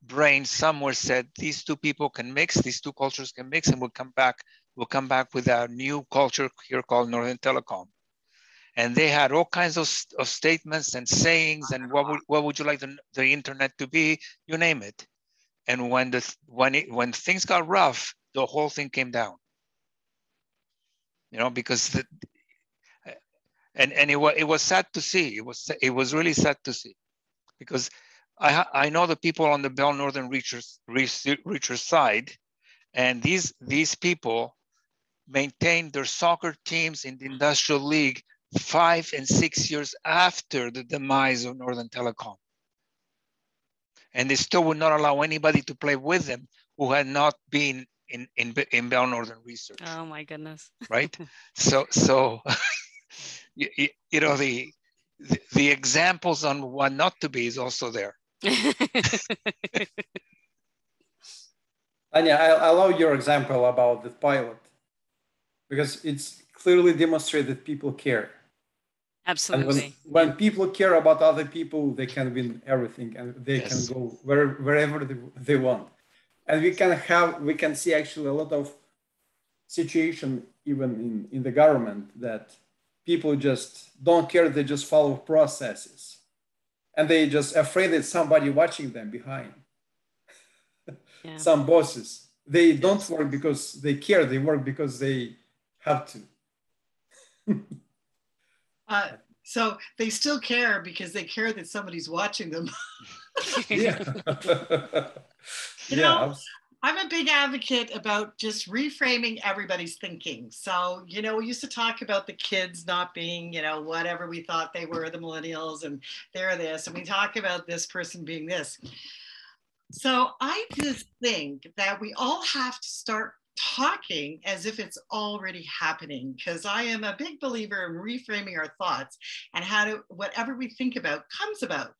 brains somewhere said these 2 people can mix, these 2 cultures can mix, and we'll come back with a new culture here called Northern Telecom. And they had all kinds of statements and sayings and what would you like the internet to be, you name it. And when things got rough, the whole thing came down. You know, because it was sad to see. It was really sad to see, because I know the people on the Bell Northern Reachers side, and these people maintained their soccer teams in the Industrial League 5 and 6 years after the demise of Northern Telecom, and they still would not allow anybody to play with them who had not been in Bell Northern Research. Oh my goodness! Right? So you know, the examples on what not to be is also there. Tanya, I love your example about the pilot, because it's clearly demonstrated people care. Absolutely. And when people care about other people, they can win everything, and they can go wherever they want. And we can see actually a lot of situation even in the government that people just don't care. They just follow processes, and they just afraid that somebody watching them behind. Yeah. Some bosses, they don't work because they care. They work because they have to. So they still care because they care that somebody's watching them. Yeah. You know, I'm a big advocate about just reframing everybody's thinking. So, you know, we used to talk about the kids not being, you know, whatever we thought they were, the millennials, and they're this, and we talk about this person being this. So I just think that we all have to start talking as if it's already happening, because I am a big believer in reframing our thoughts and how to, whatever we think about comes about.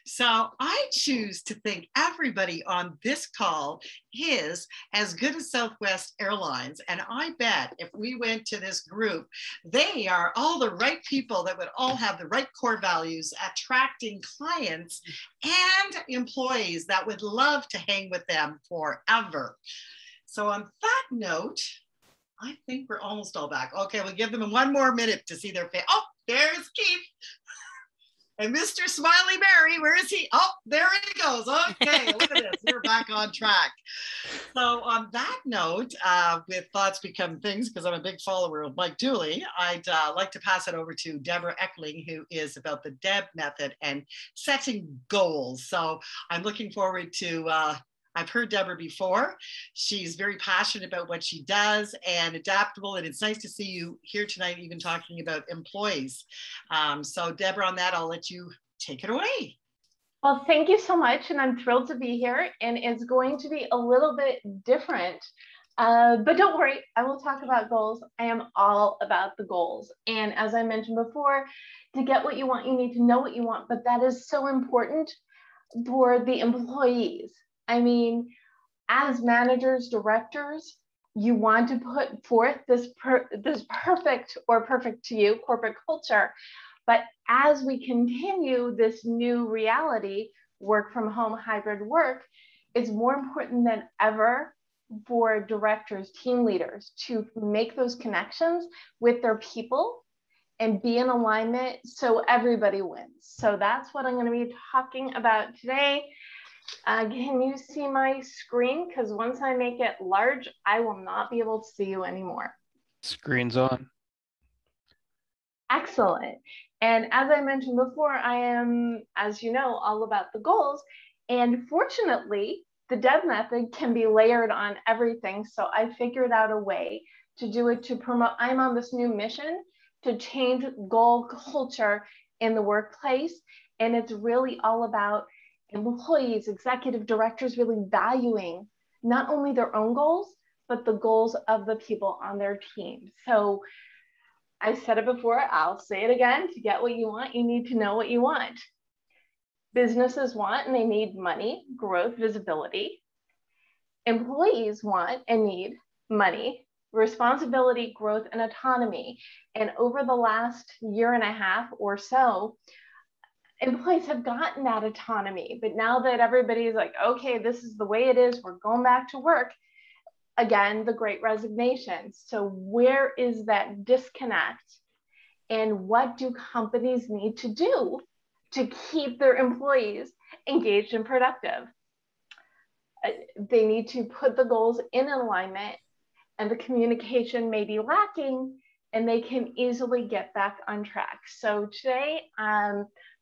So I choose to think everybody on this call is as good as Southwest Airlines. And I bet if we went to this group, they are all the right people that would all have the right core values, attracting clients and employees that would love to hang with them forever. So on that note, I think we're almost all back. Okay, we'll give them 1 more minute to see their face. Oh, there's Keith. And Mr. Smiley Mary, where is he? Oh, there he goes. Okay, look at this. We're back on track. So on that note, with thoughts become things, because I'm a big follower of Mike Dooley, I'd like to pass it over to Debra Eckerling, who is about the DEB method and setting goals. So I'm looking forward to, I've heard Debra before. She's very passionate about what she does and adaptable. And it's nice to see you here tonight, even talking about employees. So Debra, on that, I'll let you take it away. Well, thank you so much. And I'm thrilled to be here. And it's going to be a little bit different. But don't worry, I will talk about goals. I am all about the goals. And as I mentioned before, to get what you want, you need to know what you want. But that is so important for the employees. I mean, as managers, directors, you want to put forth this perfect or perfect to you corporate culture. But as we continue this new reality, work from home, hybrid work, it's more important than ever for directors, team leaders to make those connections with their people and be in alignment so everybody wins. So that's what I'm going to be talking about today. Can you see my screen? Because once I make it large, I will not be able to see you anymore. Screen's on. Excellent. And as I mentioned before, I am, as you know, all about the goals. And fortunately, the DEB method can be layered on everything. So I figured out a way to do it to promote. I'm on this new mission to change goal culture in the workplace. And it's really all about employees, executive directors really valuing not only their own goals, but the goals of the people on their team. So I said it before, I'll say it again, to get what you want, you need to know what you want. Businesses want and they need money, growth, visibility. Employees want and need money, responsibility, growth, and autonomy. And over the last year and a half or so, employees have gotten that autonomy, but now that everybody's like, okay, this is the way it is, we're going back to work, again, the great resignation. So where is that disconnect? And what do companies need to do to keep their employees engaged and productive? They need to put the goals in alignment, and the communication may be lacking, and they can easily get back on track. So today,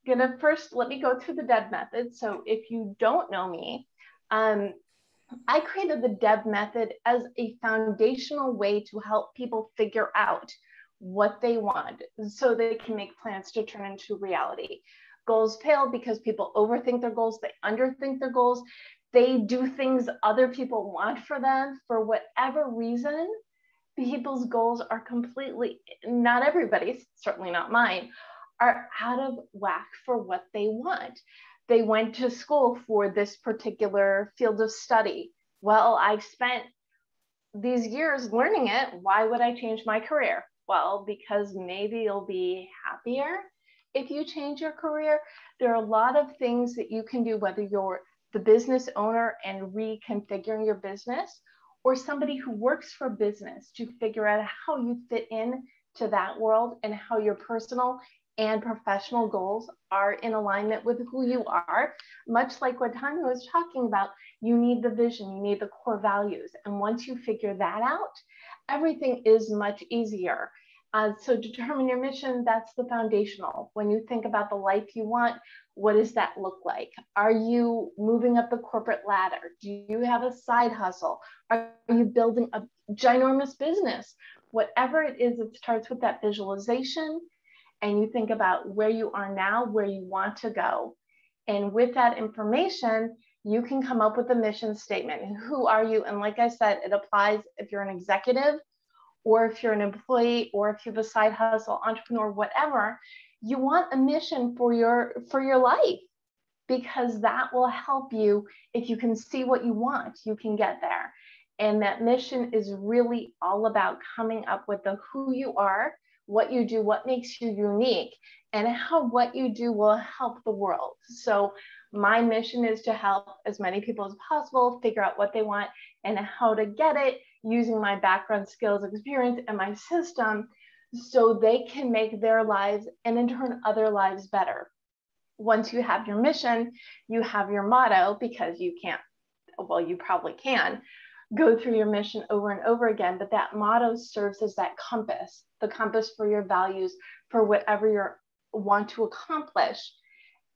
gonna first let me go through the DEB method. So if you don't know me, I created the DEB method as a foundational way to help people figure out what they want so they can make plans to turn into reality. Goals fail because people overthink their goals, they underthink their goals, they do things other people want for them for whatever reason. People's goals are completely, not everybody's, certainly not mine, are out of whack for what they want. They went to school for this particular field of study. Well, I've spent these years learning it. Why would I change my career? Well, because maybe you'll be happier if you change your career. There are a lot of things that you can do, whether you're the business owner and reconfiguring your business, or somebody who works for business to figure out how you fit in to that world and how your personal and professional goals are in alignment with who you are. Much like what Tanya was talking about, you need the vision, you need the core values. And once you figure that out, everything is much easier. So determine your mission, that's the foundational. When you think about the life you want, what does that look like? Are you moving up the corporate ladder? Do you have a side hustle? Are you building a ginormous business? Whatever it is, it starts with that visualization. And you think about where you are now, where you want to go. And with that information, you can come up with a mission statement. And who are you? And like I said, it applies if you're an executive, or if you're an employee, or if you have a side hustle, entrepreneur, whatever. You want a mission for your life, because that will help you. If you can see what you want, you can get there. And that mission is really all about coming up with the who you are, what you do, what makes you unique, and how what you do will help the world. So my mission is to help as many people as possible figure out what they want and how to get it using my background, skills, experience, and my system, so they can make their lives and in turn other lives better. once you have your mission, you have your motto, because you can't, well, you probably can go through your mission over and over again, but that motto serves as that compass, the compass for your values, for whatever you want to accomplish.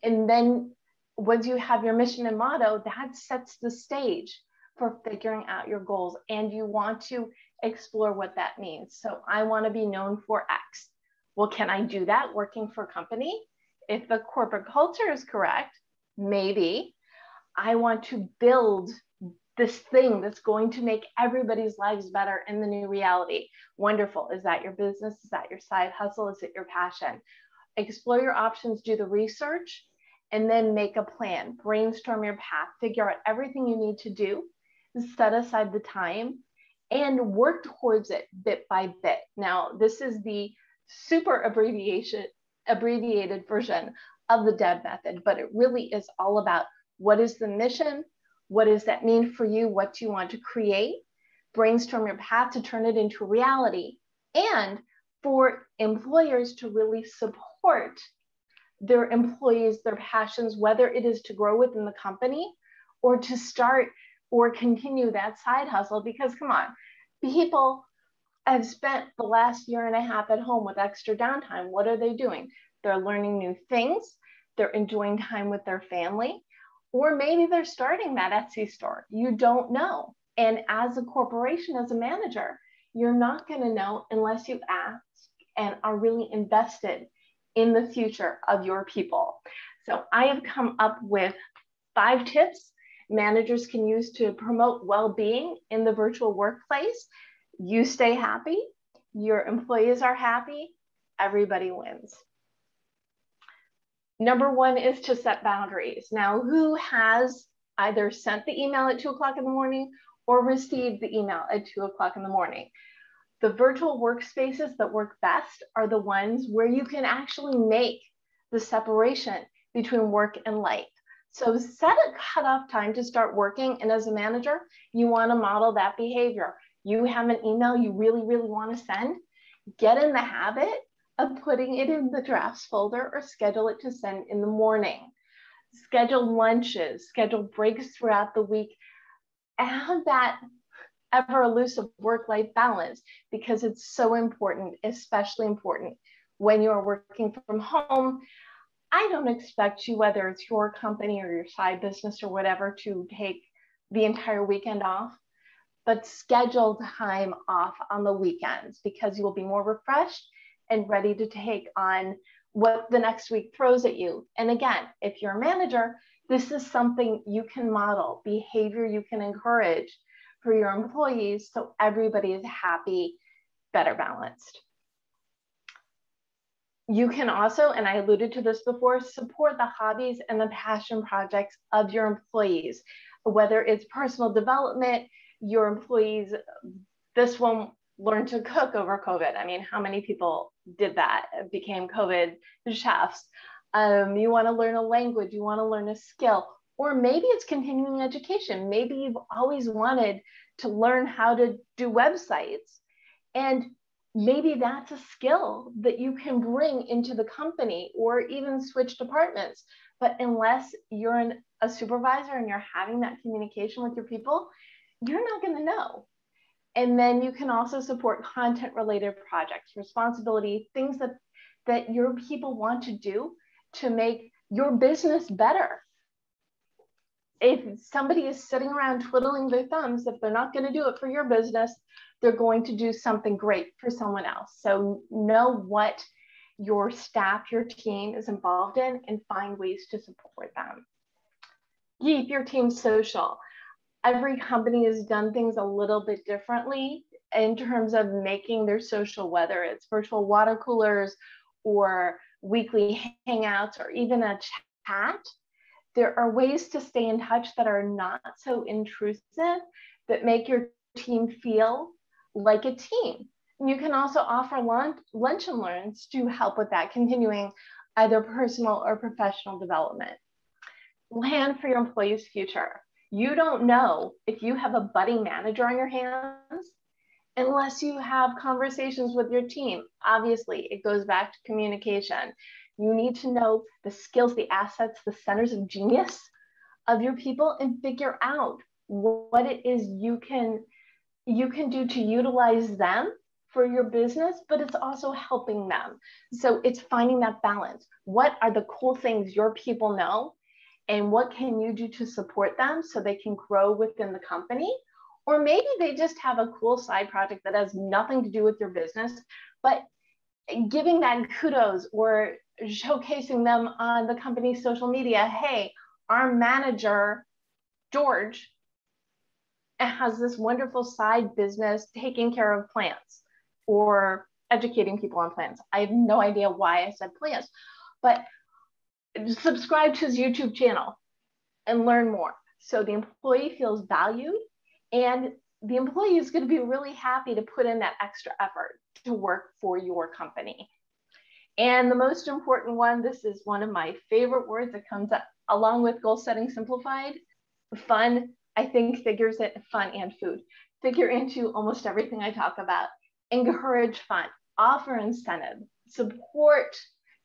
And then once you have your mission and motto, that sets the stage for figuring out your goals, and you want to explore what that means. So I want to be known for X. Well, can I do that working for a company? If the corporate culture is correct, maybe. I want to build this thing that's going to make everybody's lives better in the new reality. Wonderful. Is that your business? Is that your side hustle? Is it your passion? Explore your options, do the research, and then make a plan. Brainstorm your path, figure out everything you need to do, set aside the time, and work towards it bit by bit. Now, this is the super abbreviated version of the DEB method, but it really is all about what is the mission, what does that mean for you, what do you want to create, brainstorm your path to turn it into reality, and for employers to really support their employees, their passions, whether it is to grow within the company or to start or continue that side hustle. Because come on, people have spent the last year and a half at home with extra downtime. What are they doing? They're learning new things. They're enjoying time with their family, or maybe they're starting that Etsy store. You don't know. And as a corporation, as a manager, you're not going to know unless you ask and are really invested in the future of your people. So I have come up with 5 tips managers can use to promote well-being in the virtual workplace. You stay happy, your employees are happy, everybody wins. Number 1 is to set boundaries. Now, who has either sent the email at 2 o'clock in the morning or received the email at 2 o'clock in the morning? The virtual workspaces that work best are the ones where you can actually make the separation between work and life. So set a cutoff time to start working. And as a manager, you want to model that behavior. You have an email you really, really want to send, get in the habit of putting it in the drafts folder or schedule it to send in the morning. Schedule lunches, schedule breaks throughout the week. Have that ever elusive work-life balance, because it's so important, especially important when you're working from home. I don't expect you, whether it's your company or your side business or whatever, to take the entire weekend off, but schedule time off on the weekends, because you will be more refreshed and ready to take on what the next week throws at you. And again, if you're a manager, this is something you can model, behavior you can encourage for your employees, so everybody is happy, better balanced. You can also, and I alluded to this before, support the hobbies and the passion projects of your employees, whether it's personal development. Your employees, this one learned to cook over COVID. I mean, how many people did that, became COVID chefs? You want to learn a language, you want to learn a skill, or maybe it's continuing education. Maybe you've always wanted to learn how to do websites, and maybe that's a skill that you can bring into the company or even switch departments. But unless you're a supervisor and you're having that communication with your people, you're not going to know. And then you can also support content related projects, responsibility, things that your people want to do to make your business better. If somebody is sitting around twiddling their thumbs, if they're not going to do it for your business, they're going to do something great for someone else. So know what your staff, your team is involved in, and find ways to support them. Keep your team social. Every company has done things a little bit differently in terms of making their social, whether it's virtual water coolers or weekly hangouts or even a chat. There are ways to stay in touch that are not so intrusive, that make your team feel like a team. And you can also offer lunch and learns to help with that, continuing either personal or professional development. Plan for your employees' future. You don't know if you have a budding manager on your hands unless you have conversations with your team. Obviously, it goes back to communication. You need to know the skills, the assets, the centers of genius of your people, and figure out what it is you can do to utilize them for your business, but it's also helping them. So it's finding that balance. What are the cool things your people know, and what can you do to support them so they can grow within the company? Or maybe they just have a cool side project that has nothing to do with your business, but giving that kudos or showcasing them on the company's social media. Hey, our manager, George, has this wonderful side business taking care of plants or educating people on plants. I have no idea why I said plants, but subscribe to his YouTube channel and learn more. So the employee feels valued, and the employee is going to be really happy to put in that extra effort to work for your company. And the most important one, this is one of my favorite words that comes up along with goal setting simplified, fun. I think figures it, fun and food, figure into almost everything I talk about. Encourage fun, offer incentive, support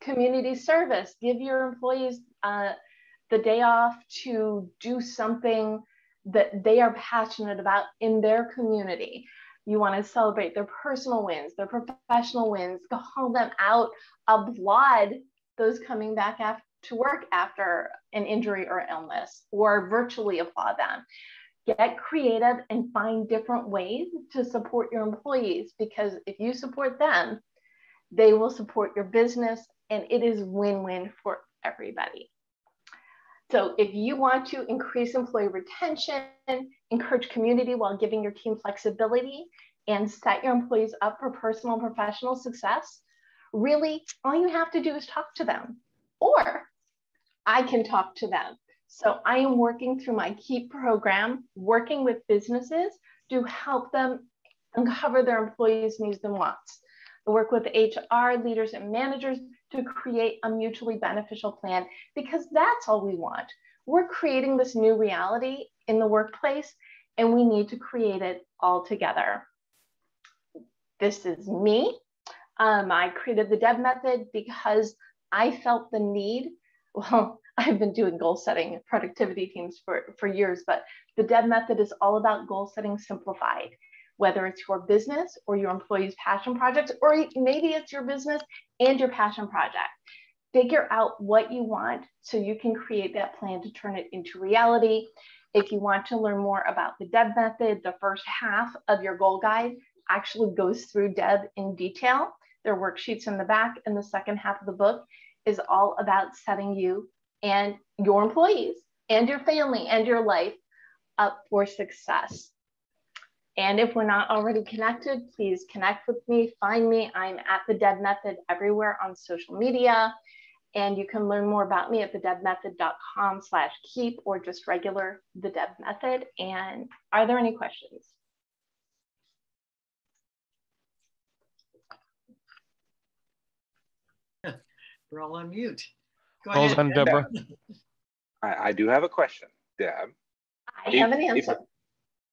community service, give your employees the day off to do something that they are passionate about in their community. You want to celebrate their personal wins, their professional wins, call them out, applaud those coming back to work after an injury or illness, or virtually applaud them. Get creative and find different ways to support your employees, because if you support them, they will support your business, and it is win-win for everybody. So if you want to increase employee retention, encourage community while giving your team flexibility, and set your employees up for personal and professional success, really all you have to do is talk to them, or I can talk to them. So I am working through my KEEP program, working with businesses to help them uncover their employees' needs and wants. I work with HR leaders and managers to create a mutually beneficial plan, because that's all we want. We're creating this new reality in the workplace, and we need to create it all together. This is me. I created the DEB Method because I felt the need. Well, I've been doing goal setting productivity teams for years, but the DEB Method is all about goal setting simplified. Whether it's your business or your employees' passion projects, or maybe it's your business and your passion project. Figure out what you want so you can create that plan to turn it into reality. If you want to learn more about the DEB Method, the first half of your goal guide actually goes through DEB in detail. There are worksheets in the back, and the second half of the book is all about setting you and your employees and your family and your life up for success. And if we're not already connected, please connect with me, find me. I'm at the DEB Method everywhere on social media. And you can learn more about me at thedebmethod.com/keep, or just regular the DEB Method. And are there any questions? We're all on mute. Go Well ahead, done, Debra. I do have a question, Deb. I have an answer.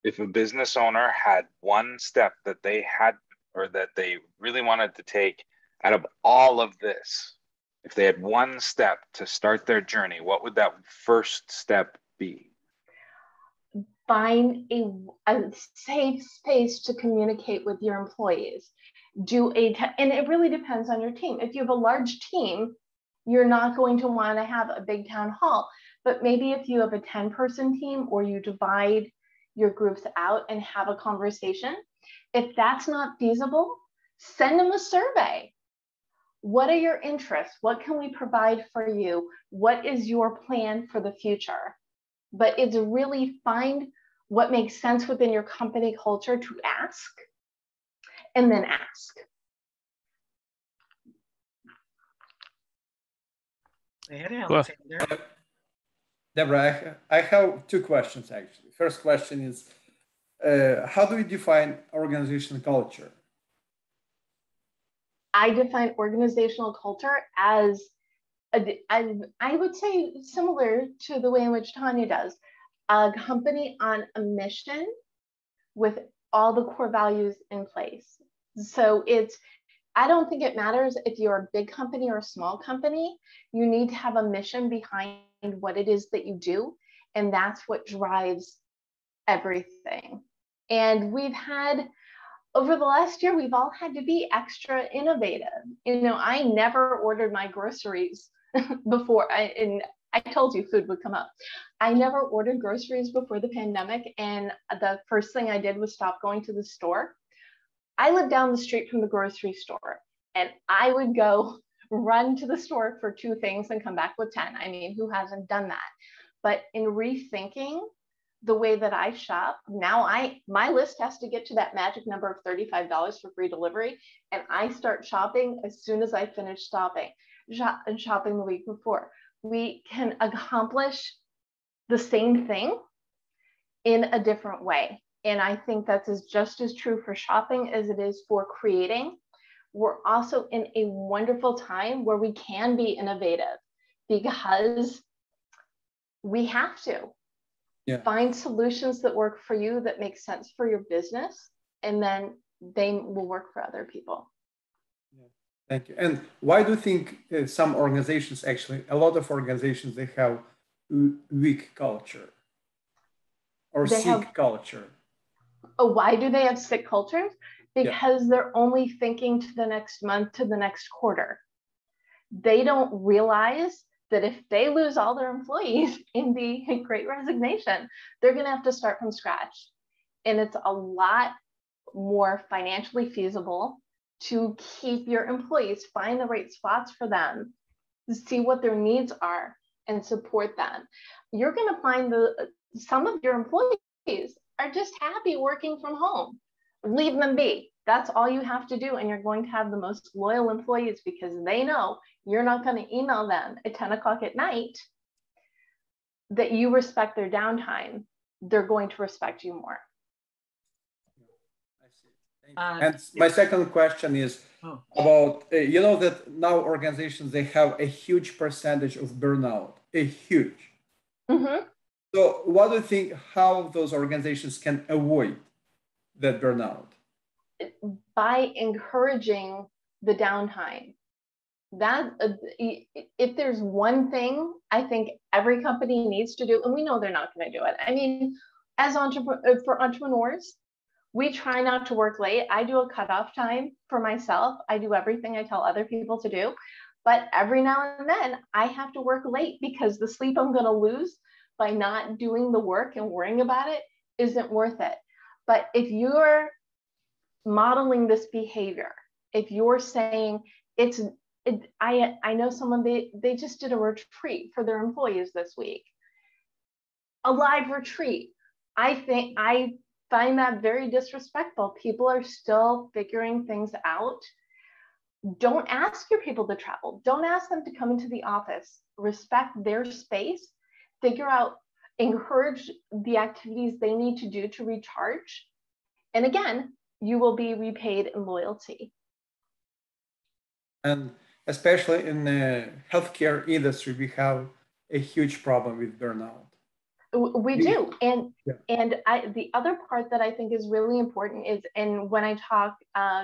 If a business owner had one step that they had, or that they really wanted to take out of all of this, if they had one step to start their journey, what would that first step be? Find a safe space to communicate with your employees. And it really depends on your team. If you have a large team, you're not going to want to have a big town hall. But maybe if you have a 10-person team, or you divide your groups out and have a conversation, if that's not feasible, send them a survey. What are your interests? What can we provide for you? What is your plan for the future? But it's really find what makes sense within your company culture to ask, and then ask. Debra, I have two questions actually. First question is, how do you define organizational culture? I define organizational culture as, I would say, similar to the way in which Tanya does, a company on a mission with all the core values in place. So it's I don't think it matters if you're a big company or a small company. You need to have a mission behind what it is that you do. And that's what drives everything. And we've had, over the last year, we've all had to be extra innovative. You know, I never ordered my groceries before, and I told you food would come up. I never ordered groceries before the pandemic. And the first thing I did was stop going to the store. I live down the street from the grocery store, and I would go run to the store for 2 things and come back with 10. I mean, who hasn't done that? But in rethinking the way that I shop, now my list has to get to that magic number of $35 for free delivery. And I start shopping as soon as I finish shopping the week before. We can accomplish the same thing in a different way. And I think that's just as true for shopping as it is for creating. We're also in a wonderful time where we can be innovative because we have to. Find solutions that work for you, that make sense for your business, and then they will work for other people. Thank you. And why do you think some organizations, actually, a lot of organizations, they have weak culture or sick culture? Oh, why do they have sick cultures? Because they're only thinking to the next month, to the next quarter. They don't realize that if they lose all their employees in the Great Resignation, they're going to have to start from scratch. And it's a lot more financially feasible to keep your employees, find the right spots for them, see what their needs are, and support them. You're going to find some of your employees are just happy working from home. Leave them be. That's all you have to do. And you're going to have the most loyal employees because they know you're not going to email them at 10 o'clock at night that you respect their downtime. They're going to respect you more. I see. And my second question is about, you know that now organizations, they have a huge percentage of burnout, a huge. Mm-hmm. So what do you think, how those organizations can avoid that burnout? By encouraging the downtime. That if there's one thing I think every company needs to do, and we know they're not going to do it. I mean, as for entrepreneurs, we try not to work late. I do a cutoff time for myself. I do everything I tell other people to do, but every now and then I have to work late because the sleep I'm going to lose by not doing the work and worrying about it isn't worth it. But if you're modeling this behavior, if you're saying I know someone, they just did a retreat for their employees this week, a live retreat. I find that very disrespectful. People are still figuring things out. Don't ask your people to travel. Don't ask them to come into the office. Respect their space. Figure out, encourage the activities they need to do to recharge. And again, you will be repaid in loyalty. And especially in the healthcare industry, we have a huge problem with burnout. We do. And the other part that I think is really important is, and when I talk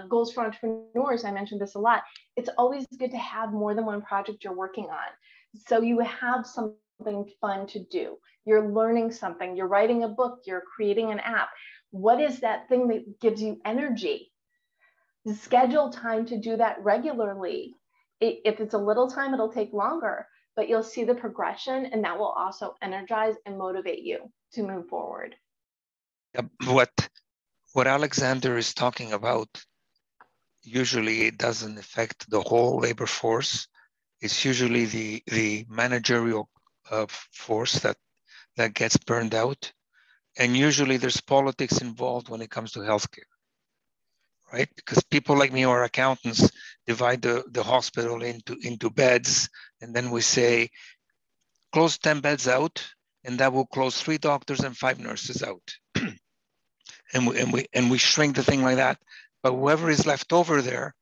goals for entrepreneurs, I mentioned this a lot, it's always good to have more than one project you're working on. So you have something fun to do. You're learning something, you're writing a book, you're creating an app. What is that thing that gives you energy? Schedule time to do that regularly. If it's a little time, it'll take longer, but you'll see the progression, and that will also energize and motivate you to move forward. What Alexander is talking about, usually it doesn't affect the whole labor force. It's usually the managerial force that gets burned out. And usually there's politics involved when it comes to healthcare, right? Because people like me who are accountants divide the hospital into beds, and then we say, close 10 beds out, and that will close 3 doctors and 5 nurses out. and we shrink the thing like that. But whoever is left over there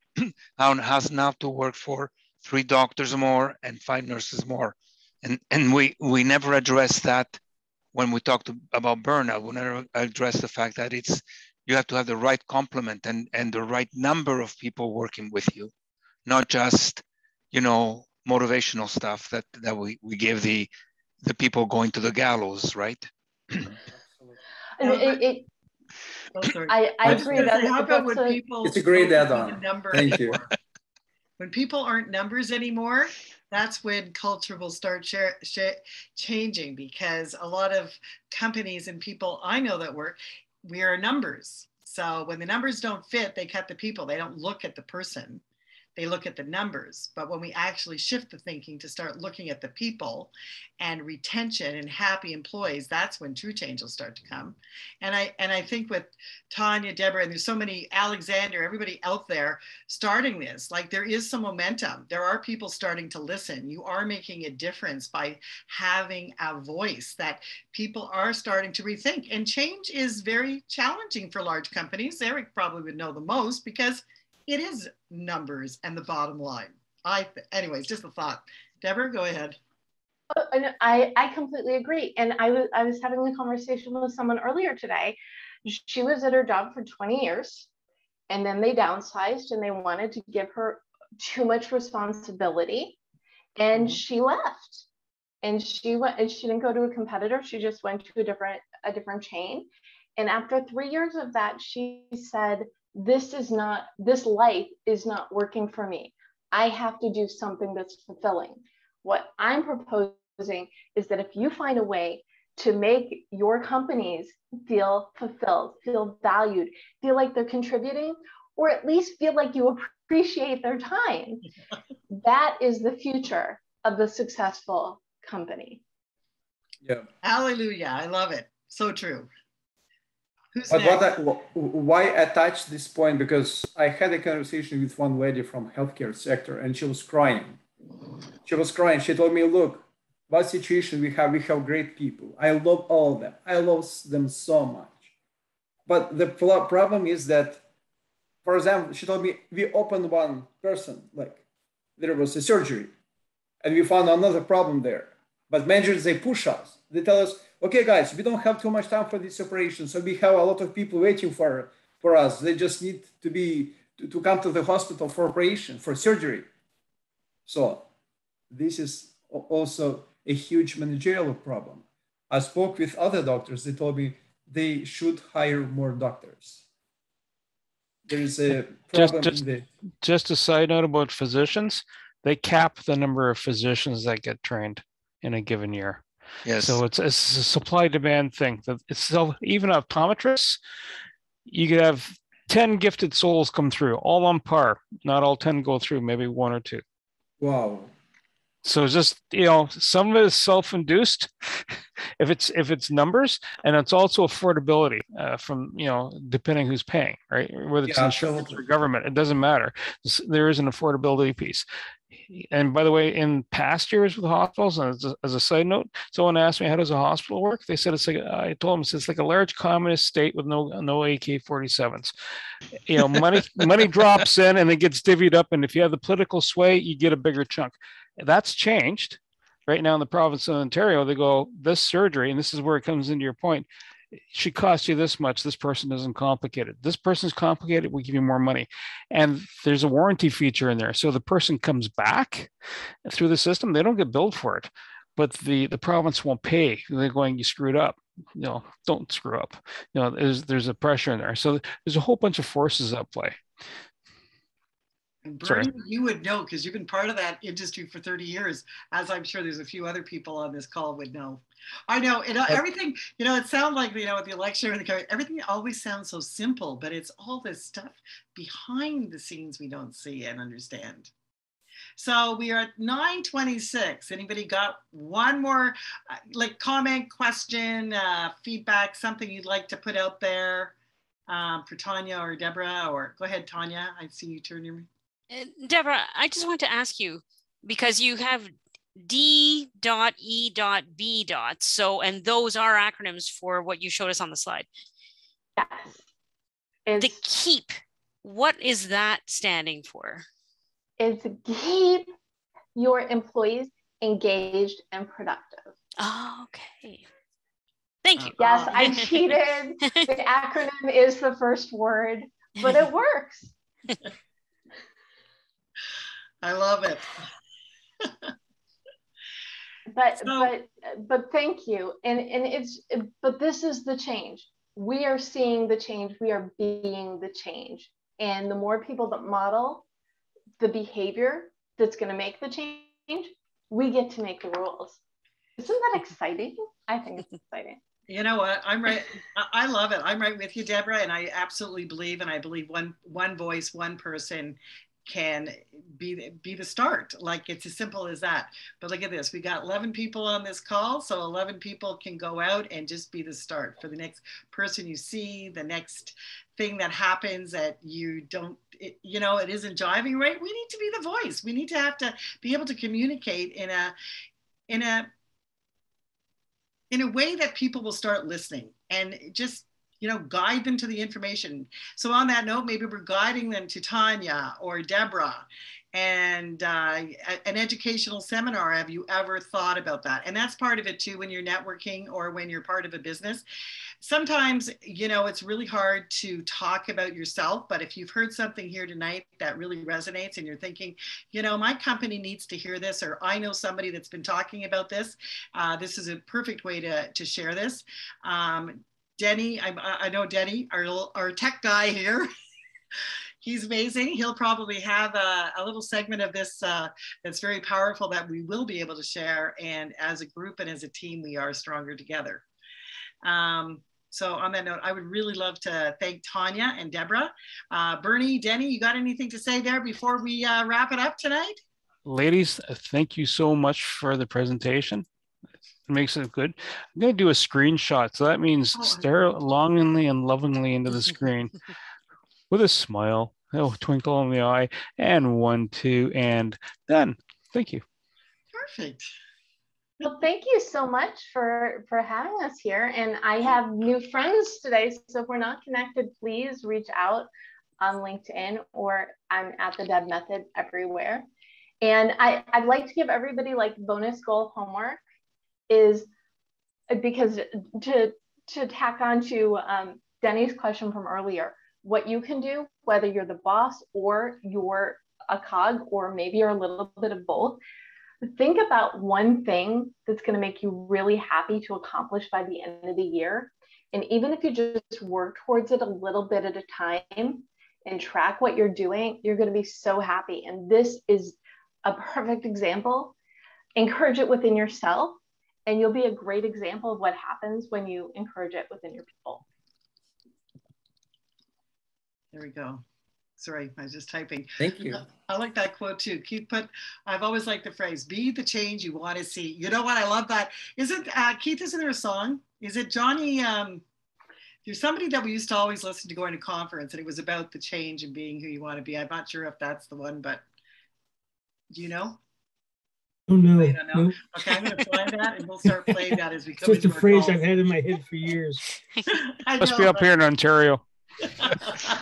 has now to work for 3 doctors more and 5 nurses more. And we never address that when we talked about burnout. We never address the fact that it's You have to have the right complement and the right number of people working with you, not just, you know, motivational stuff that we give the people going to the gallows, right? I agree that how about when people it's a great don't add-on. need a number Thank you. anymore? When people aren't numbers anymore, that's when culture will start changing, because a lot of companies and people I know that work, we are numbers. So when the numbers don't fit, they cut the people. They don't look at the person. They look at the numbers. But when we actually shift the thinking to start looking at the people and retention and happy employees, that's when true change will start to come. And I think with Tanya, Debra, and there's so many, Alexander, everybody out there starting this, like there is some momentum. There are people starting to listen. You are making a difference by having a voice that people are starting to rethink. And change is very challenging for large companies. Eric probably would know the most, because it is numbers and the bottom line. Anyways, just a thought. Debra, go ahead. I completely agree. And I was having a conversation with someone earlier today. She was at her job for 20 years, and then they downsized and they wanted to give her too much responsibility, and she left. And she didn't go to a competitor. She just went to a different chain. And after 3 years of that, she said, this life is not working for me. I have to do something that's fulfilling. What I'm proposing is that if you find a way to make your companies feel fulfilled, feel valued, feel like they're contributing, or at least feel like you appreciate their time, that is the future of the successful company. Yeah. Hallelujah. I love it. So true. But why attach this point? Because I had a conversation with one lady from healthcare sector, and she was crying. She was crying. She told me, look, what situation we have great people. I love all of them. I love them so much. But the problem is that, for example, she told me, we opened one person, like there was a surgery, and we found another problem there. But managers, they push us. They tell us, okay, guys, we don't have too much time for this operation. So we have a lot of people waiting for us. They just need to come to the hospital for operation, for surgery. So this is also a huge managerial problem. I spoke with other doctors. They told me they should hire more doctors. There is a problem. Just a side note about physicians. They cap the number of physicians that get trained in a given year. Yes. So it's a supply demand thing. It's even optometrists, you could have 10 gifted souls come through, all on par. Not all 10 go through, maybe one or two. Wow. So just, some of it is self-induced if it's numbers, and it's also affordability from, depending who's paying, right? Whether it's insurance or government, it doesn't matter. There is an affordability piece. And by the way, in past years with hospitals, and as a side note, someone asked me, how does a hospital work? They said, I told them it's like a large communist state with no AK-47s. Money drops in and it gets divvied up. And if you have the political sway, you get a bigger chunk. That's changed. Right now in the province of Ontario, they go, this surgery, and this is where it comes into your point, should cost you this much. This person isn't complicated. This person's complicated. We give you more money. And there's a warranty feature in there. So the person comes back through the system. They don't get billed for it, but the province won't pay. They're going, you screwed up. Don't screw up. There's a pressure in there. So there's a whole bunch of forces at play. And Bernie, you would know, because you've been part of that industry for 30 years, as I'm sure there's a few other people on this call would know. I know, everything, it sounds like, with the election and everything always sounds so simple, but it's all this stuff behind the scenes we don't see and understand. So we are at 9:26. Anybody got one more comment, question, feedback, something you'd like to put out there for Tanya or Debra? Or go ahead, Tanya. I see you turn your. Debra, I just want to ask you, because you have D.E.B. So, and those are acronyms for what you showed us on the slide. Yes. The KEEP, what is that standing for? It's keep your employees engaged and productive. Oh, okay. Thank you. Yes, I cheated. The acronym is the first word, but it works. I love it. But thank you. But this is the change. We are seeing the change. We are being the change. And the more people that model the behavior that's going to make the change, we get to make the rules. Isn't that exciting? I think it's exciting. You know what? I'm right. I love it. I'm right with you, Debra. And I absolutely believe, and I believe one voice, one person can be the start. Like, it's as simple as that. But look at this. We got 11 people on this call. So 11 people can go out and just be the start for the next person you see, the next thing that happens that you don't, it isn't jiving right. We need to be the voice. We need to have to be able to communicate in a way that people will start listening and just, guide them to the information. So on that note, maybe we're guiding them to Tanya or Debra and an educational seminar. Have you ever thought about that? And that's part of it too, when you're networking or when you're part of a business. Sometimes, it's really hard to talk about yourself, but if you've heard something here tonight that really resonates and you're thinking, my company needs to hear this, or I know somebody that's been talking about this, this is a perfect way to share this. Denny, I know Denny, our tech guy here. He's amazing. He'll probably have a little segment of this that's very powerful that we will be able to share. And as a group and as a team, we are stronger together. So on that note, I would really love to thank Tanya and Debra. Bernie, Denny, you got anything to say there before we wrap it up tonight? Ladies, thank you so much for the presentation. It makes it good. I'm going to do a screenshot. So that means stare longingly and lovingly into the screen with a smile, twinkle in the eye, and 1, 2, and done. Thank you. Perfect. Well, thank you so much for having us here. And I have new friends today. So if we're not connected, please reach out on LinkedIn, or I'm at the DEB Method everywhere. And I'd like to give everybody like bonus goal homework, is because to tack on to Denny's question from earlier, what you can do, whether you're the boss or you're a cog, or maybe you're a little bit of both, think about one thing that's going to make you really happy to accomplish by the end of the year. And even if you just work towards it a little bit at a time and track what you're doing, you're going to be so happy. And this is a perfect example. Encourage it within yourself, and you'll be a great example of what happens when you encourage it within your people. There we go. Sorry, I was just typing. Thank you. I like that quote too. I've always liked the phrase, be the change you want to see. You know what? I love that. Isn't, Keith, isn't there a song? Is it Johnny? There's somebody that we used to always listen to going to conference, and it was about the change and being who you want to be. I'm not sure if that's the one, but do you know? Oh, no. I don't know. No. Okay, I'm going to find that, and we'll start playing that as we come It's just into a phrase calls. I've had in my head for years. Must be up here in Ontario.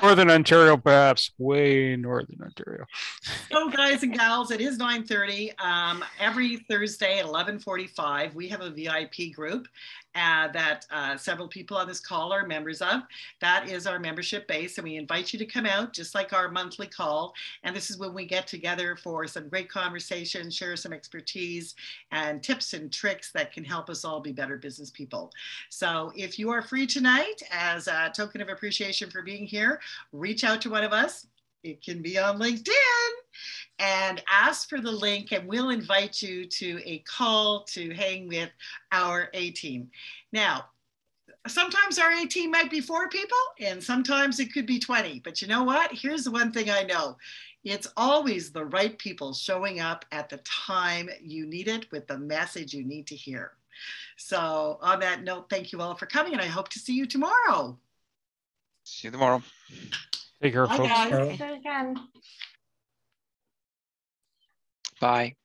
Northern Ontario, perhaps. Way Northern Ontario. So guys and gals, it is 9:30. Every Thursday at 11:45, we have a VIP group that several people on this call are members of. That is our membership base, and we invite you to come out, just like our monthly call. And this is when we get together for some great conversation, share some expertise and tips and tricks that can help us all be better business people. So if you are free tonight, as a token of appreciation for being here, reach out to one of us. It can be on LinkedIn, and ask for the link, and we'll invite you to a call to hang with our A-team. Now, sometimes our A-team might be 4 people, and sometimes it could be 20. But you know what? Here's the one thing I know. It's always the right people showing up at the time you need it with the message you need to hear. So on that note, thank you all for coming, and I hope to see you tomorrow. See you tomorrow. Take care, Bye, folks. guys. Again. Bye.